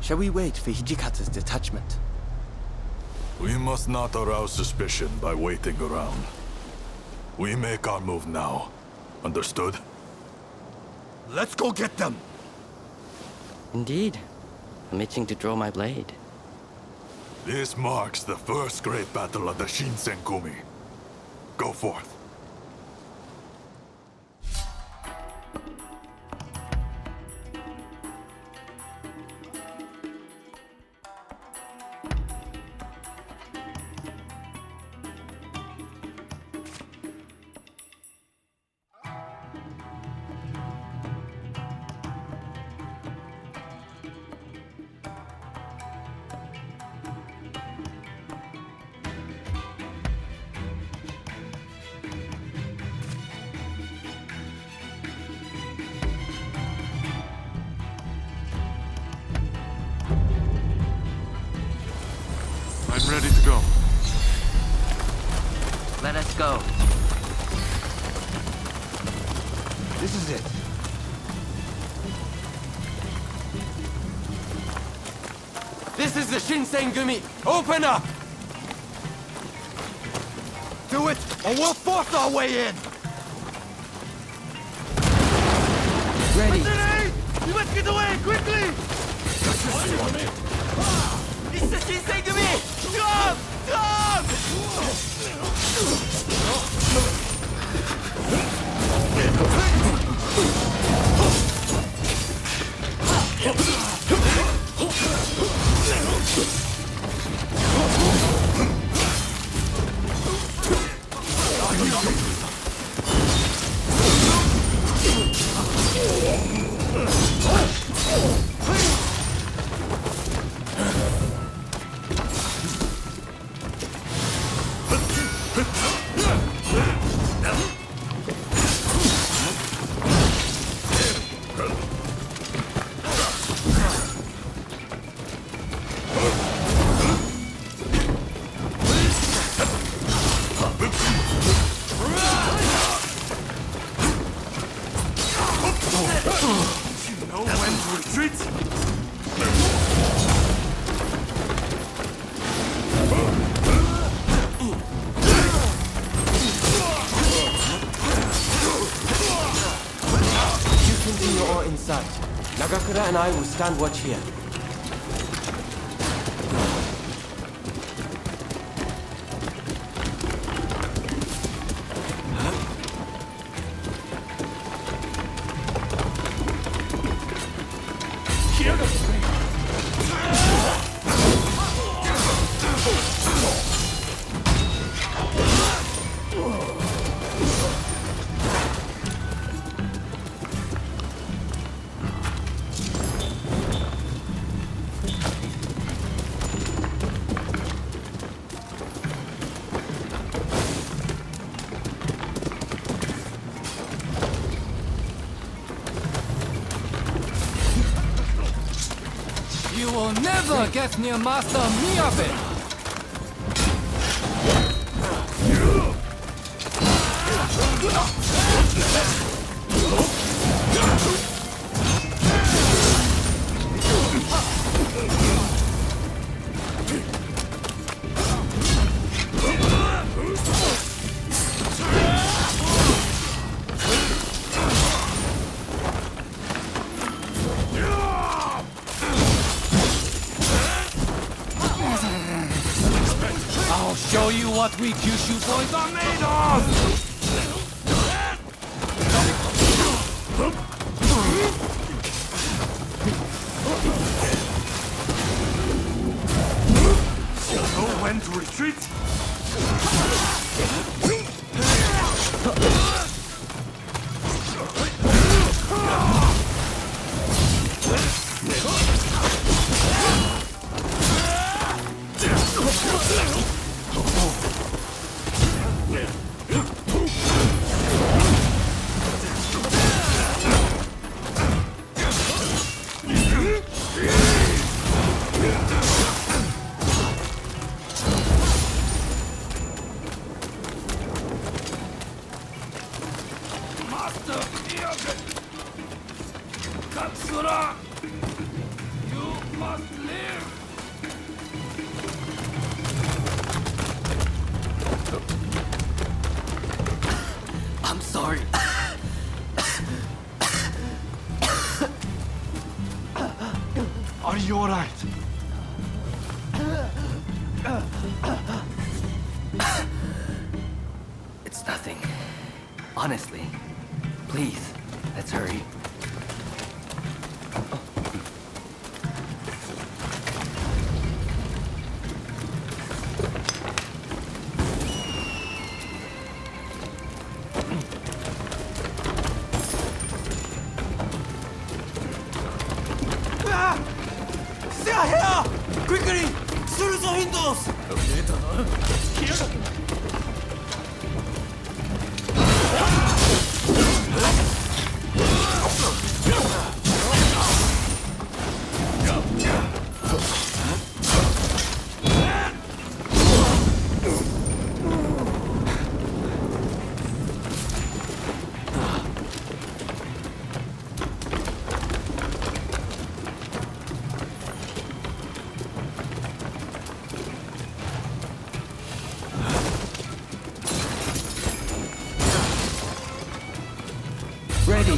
Shall we wait for Hijikata's detachment? We must not arouse suspicion by waiting around. We make our move now. Understood? Let's go get them! Indeed. I'm itching to draw my blade. This marks the first great battle of the Shinsengumi. Go forth. I'm ready to go. Let us go. This is it. This is the Shinsengumi! Open up! Do it, or we'll force our way in! Ready! You must get away, quickly! It's the Shinsengumi! Stop! Stop! Nagakura and I will stand watch here. You will never get near Master Miyabe! I'll show you what we Kyushu boys are made of! Know when to retreat? Katsura! You must live! I'm sorry. Are you alright? It's nothing. Honestly. Please, let's hurry. Stay here! Quickly! Through the windows! Ready.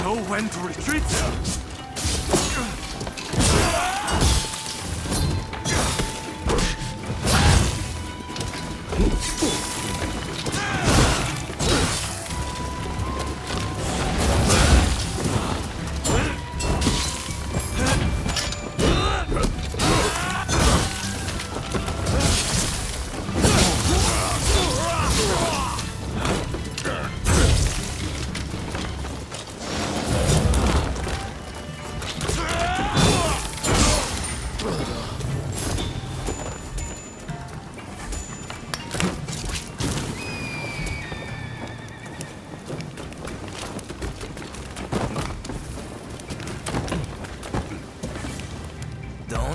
Know when to retreat?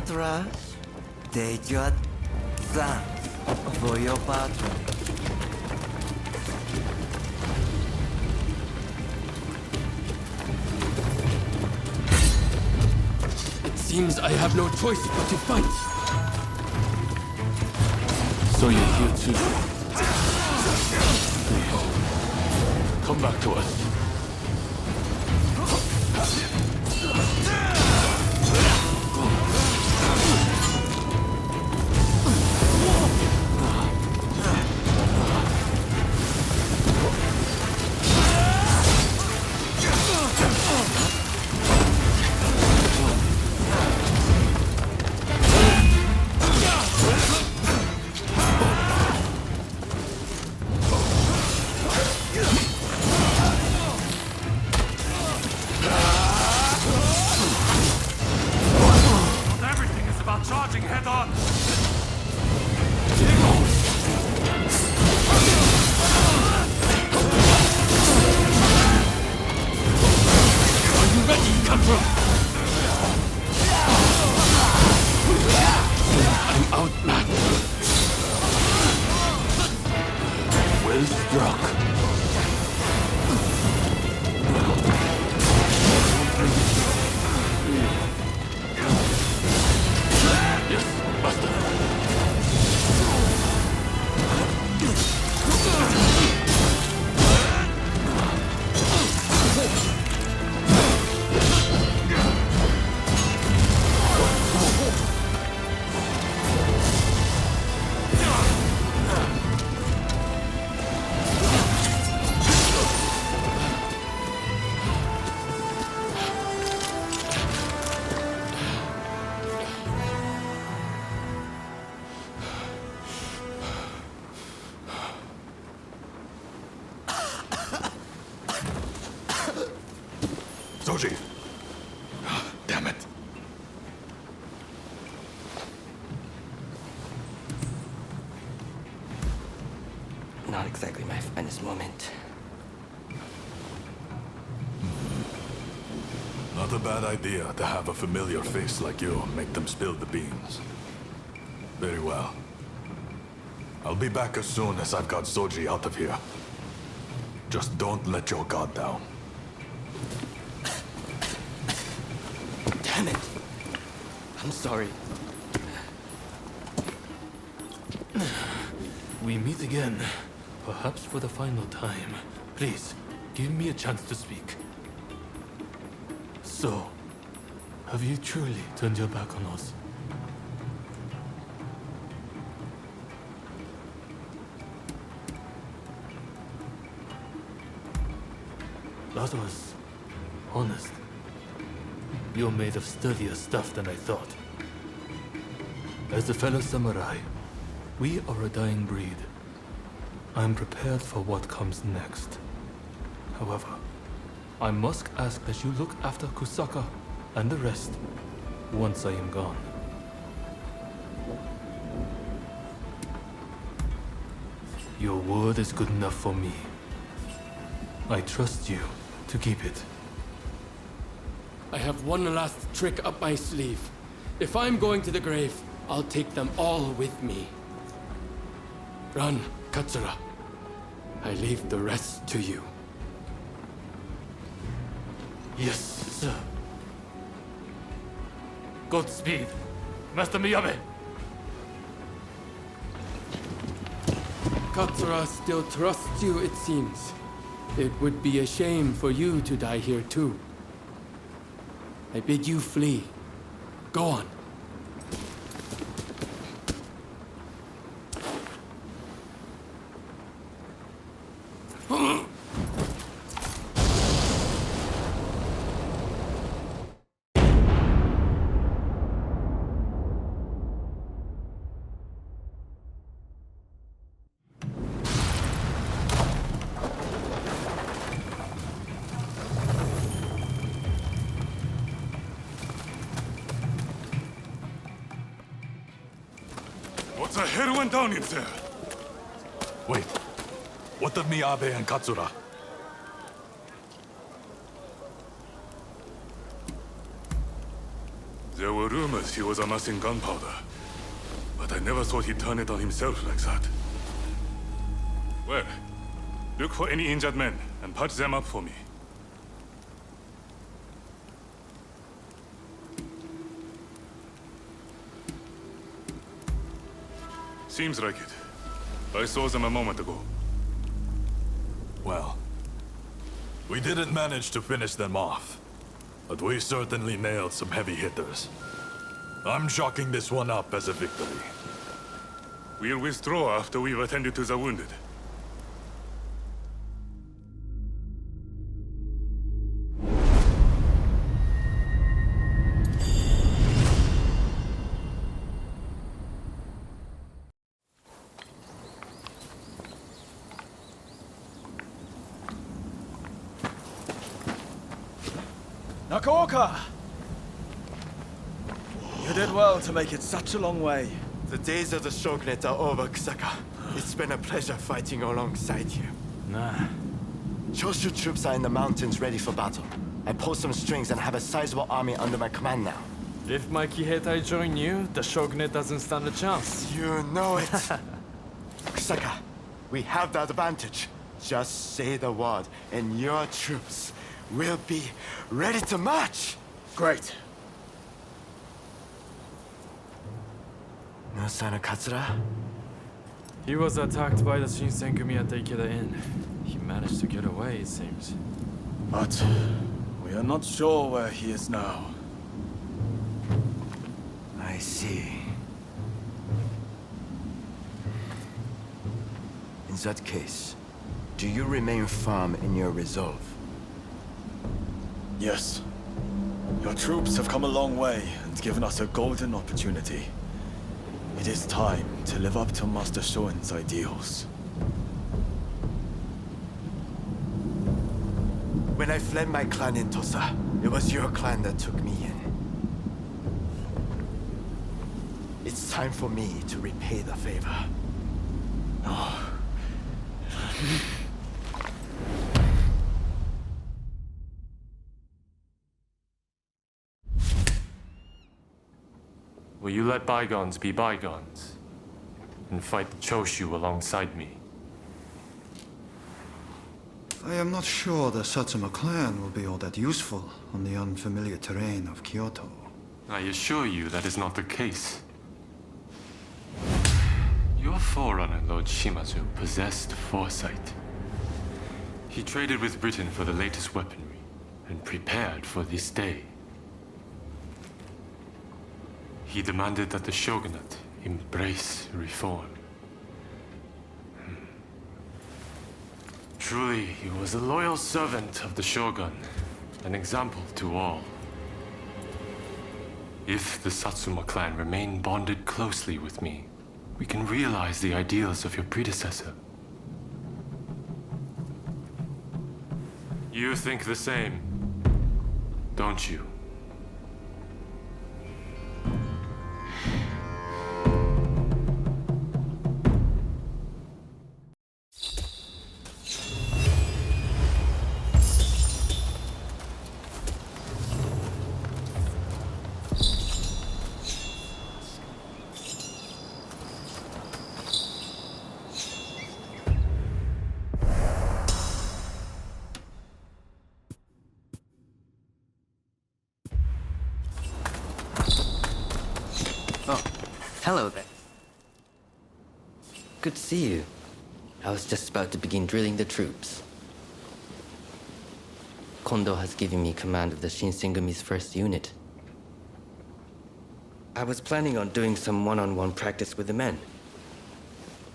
Katsura, take your thanks for your patronage. It seems I have no choice but to fight. So you're here too. Please, come back to us. Soji! Damn it. Not exactly my finest moment. Not a bad idea to have a familiar face like you make them spill the beans. Very well. I'll be back as soon as I've got Soji out of here. Just don't let your guard down. Damn it! I'm sorry. We meet again, perhaps for the final time. Please, give me a chance to speak. So, have you truly turned your back on us? That was honest. You're made of sturdier stuff than I thought. As a fellow samurai, we are a dying breed. I'm prepared for what comes next. However, I must ask that you look after Kusaka and the rest once I am gone. Your word is good enough for me. I trust you to keep it. I have one last trick up my sleeve. If I'm going to the grave, I'll take them all with me. Run, Katsura. I leave the rest to you. Yes, sir. Godspeed, Master Miyabe. Katsura still trusts you, it seems. It would be a shame for you to die here too. I bid you flee. Go on. What the hell went down in there? Wait, what of Miyabe and Katsura? There were rumors he was amassing gunpowder, but I never thought he'd turn it on himself like that. Well, look for any injured men and patch them up for me. Seems like it. I saw them a moment ago. Well, we didn't manage to finish them off, but we certainly nailed some heavy hitters. I'm chalking this one up as a victory. We'll withdraw after we've attended to the wounded. Sakoku! You did well to make it such a long way. The days of the shogunate are over, Kusaka. It's been a pleasure fighting alongside you. Nah. Choshu troops are in the mountains ready for battle. I pulled some strings and have a sizable army under my command now. If my Kiheitai join you, the shogunate doesn't stand a chance. You know it. Kusaka, we have the advantage. Just say the word, and your troops will be ready to march. Great. No sign of Katsura? He was attacked by the Shinsengumi at the Ikeda Inn. He managed to get away, it seems. But we are not sure where he is now. I see. In that case, do you remain firm in your resolve? Yes. Your troops have come a long way and given us a golden opportunity. It is time to live up to Master Shoin's ideals. When I fled my clan in Tosa, it was your clan that took me in. It's time for me to repay the favor. Oh. Will you let bygones be bygones and fight the Choshu alongside me? I am not sure the Satsuma clan will be all that useful on the unfamiliar terrain of Kyoto. I assure you that is not the case. Your forerunner, Lord Shimazu, possessed foresight. He traded with Britain for the latest weaponry and prepared for this day. He demanded that the shogunate embrace reform. Truly, he was a loyal servant of the shogun, an example to all. If the Satsuma clan remain bonded closely with me, we can realize the ideals of your predecessor. You think the same, don't you? Hello there. Good to see you. I was just about to begin drilling the troops. Kondo has given me command of the Shinsengumi's first unit. I was planning on doing some one-on-one practice with the men.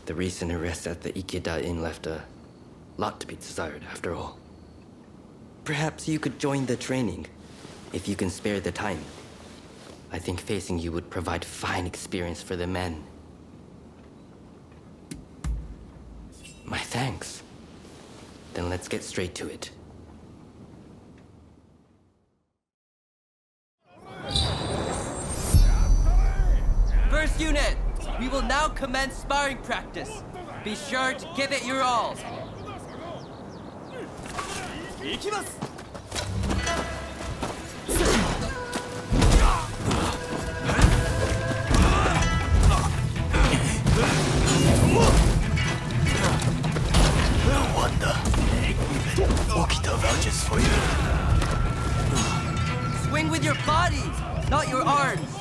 The recent arrest at the Ikeda Inn left a lot to be desired, after all. Perhaps you could join the training, if you can spare the time. I think facing you would provide fine experience for the men. My thanks. Then let's get straight to it. First unit, we will now commence sparring practice. Be sure to give it your all. vouches for you. Swing with your bodies, not your arms.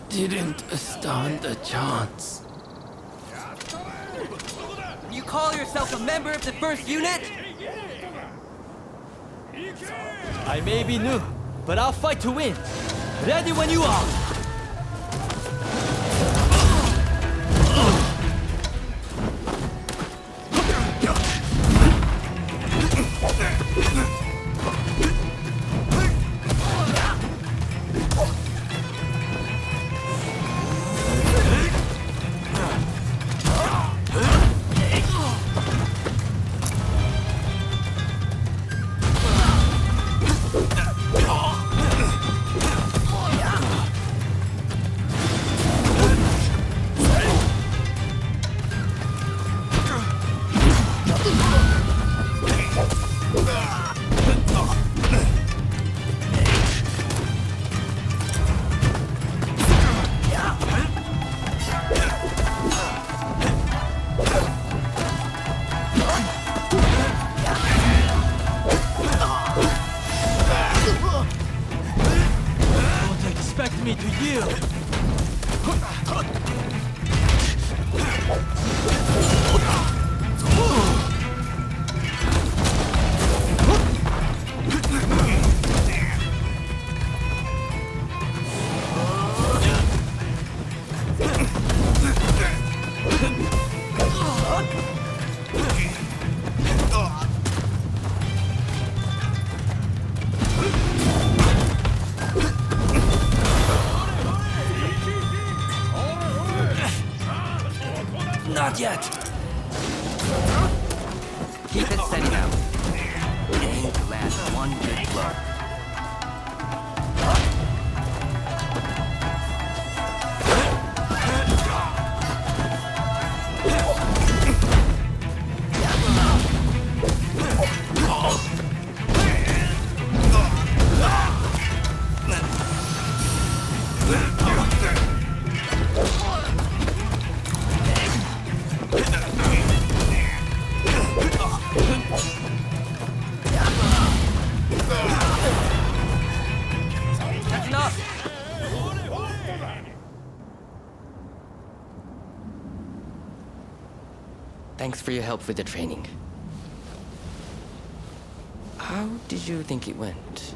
Didn't stand a chance. You call yourself a member of the first unit? I may be new, but I'll fight to win. Ready when you are. Me to yield. Not yet. Keep it steady now. Aim to land one good blow. Thanks for your help with the training. How did you think it went?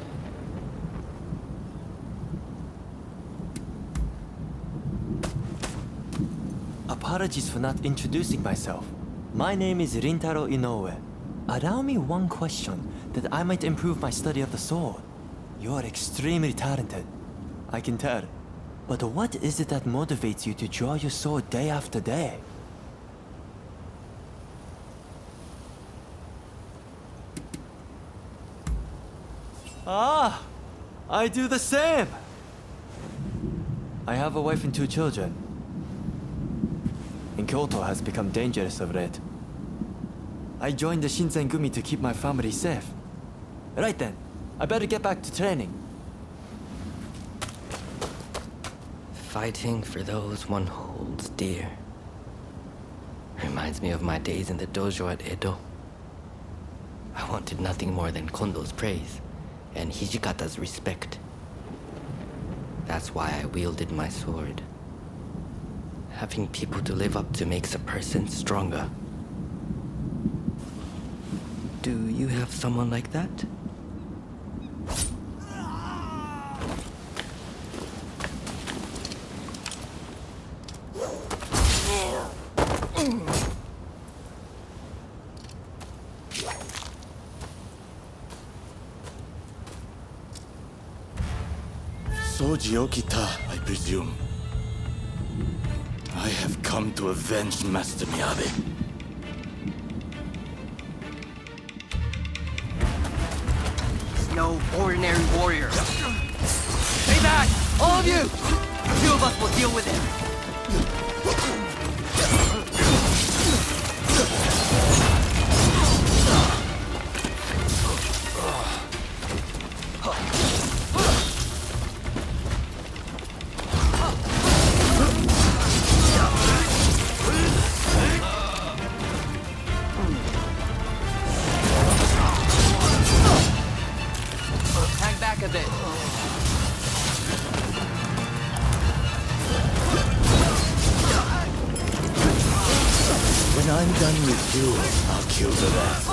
Apologies for not introducing myself. My name is Rintaro Inoue. Allow me one question that I might improve my study of the sword. You're extremely talented, I can tell. But what is it that motivates you to draw your sword day after day? Ah, I do the same. I have a wife and 2 children. And Kyoto has become dangerous of late. I joined the Shinsengumi to keep my family safe. Right then, I better get back to training. Fighting for those one holds dear. Reminds me of my days in the dojo at Edo. I wanted nothing more than Kondo's praise and Hijikata's respect. That's why I wielded my sword. Having people to live up to makes a person stronger. Do you have someone like that? Soji Okita, I presume. I have come to avenge Master Miyabe. He's no ordinary warrior. Stay back, all of you! The 2 of us will deal with him. I'm done with you, I'll kill the rest.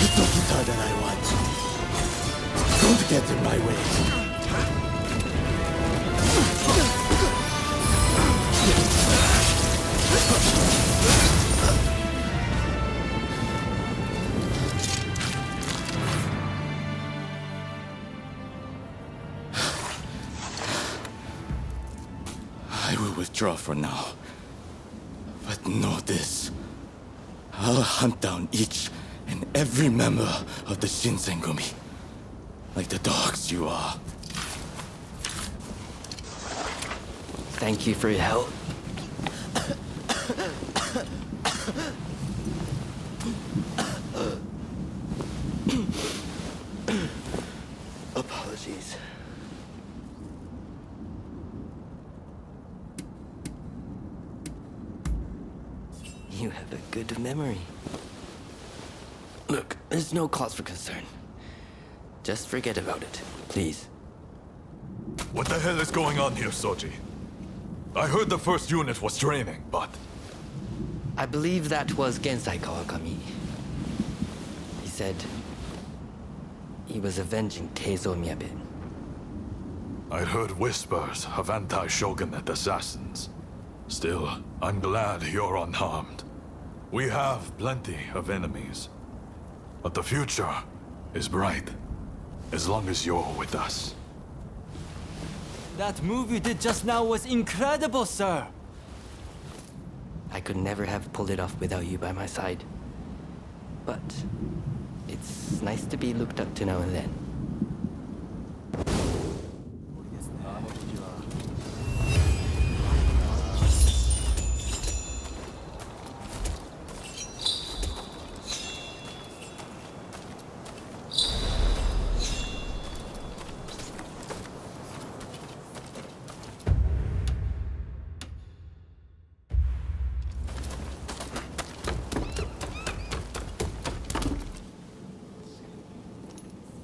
The Tokugawa that I want. Don't get in my way. I will withdraw for now. But know this. I'll hunt down each and every member of the Shinsengumi. Like the dogs you are. Thank you for your help. Apologies. You have a good memory. Look, there's no cause for concern. Just forget about it, please. What the hell is going on here, Soji? I heard the first unit was training, but... I believe that was Gensai Kawakami. He said he was avenging Keizo Miyabe. I heard whispers of anti-shogunate assassins. Still, I'm glad you're unharmed. We have plenty of enemies. But the future is bright, as long as you're with us. That move you did just now was incredible, sir! I could never have pulled it off without you by my side. But it's nice to be looked up to now and then.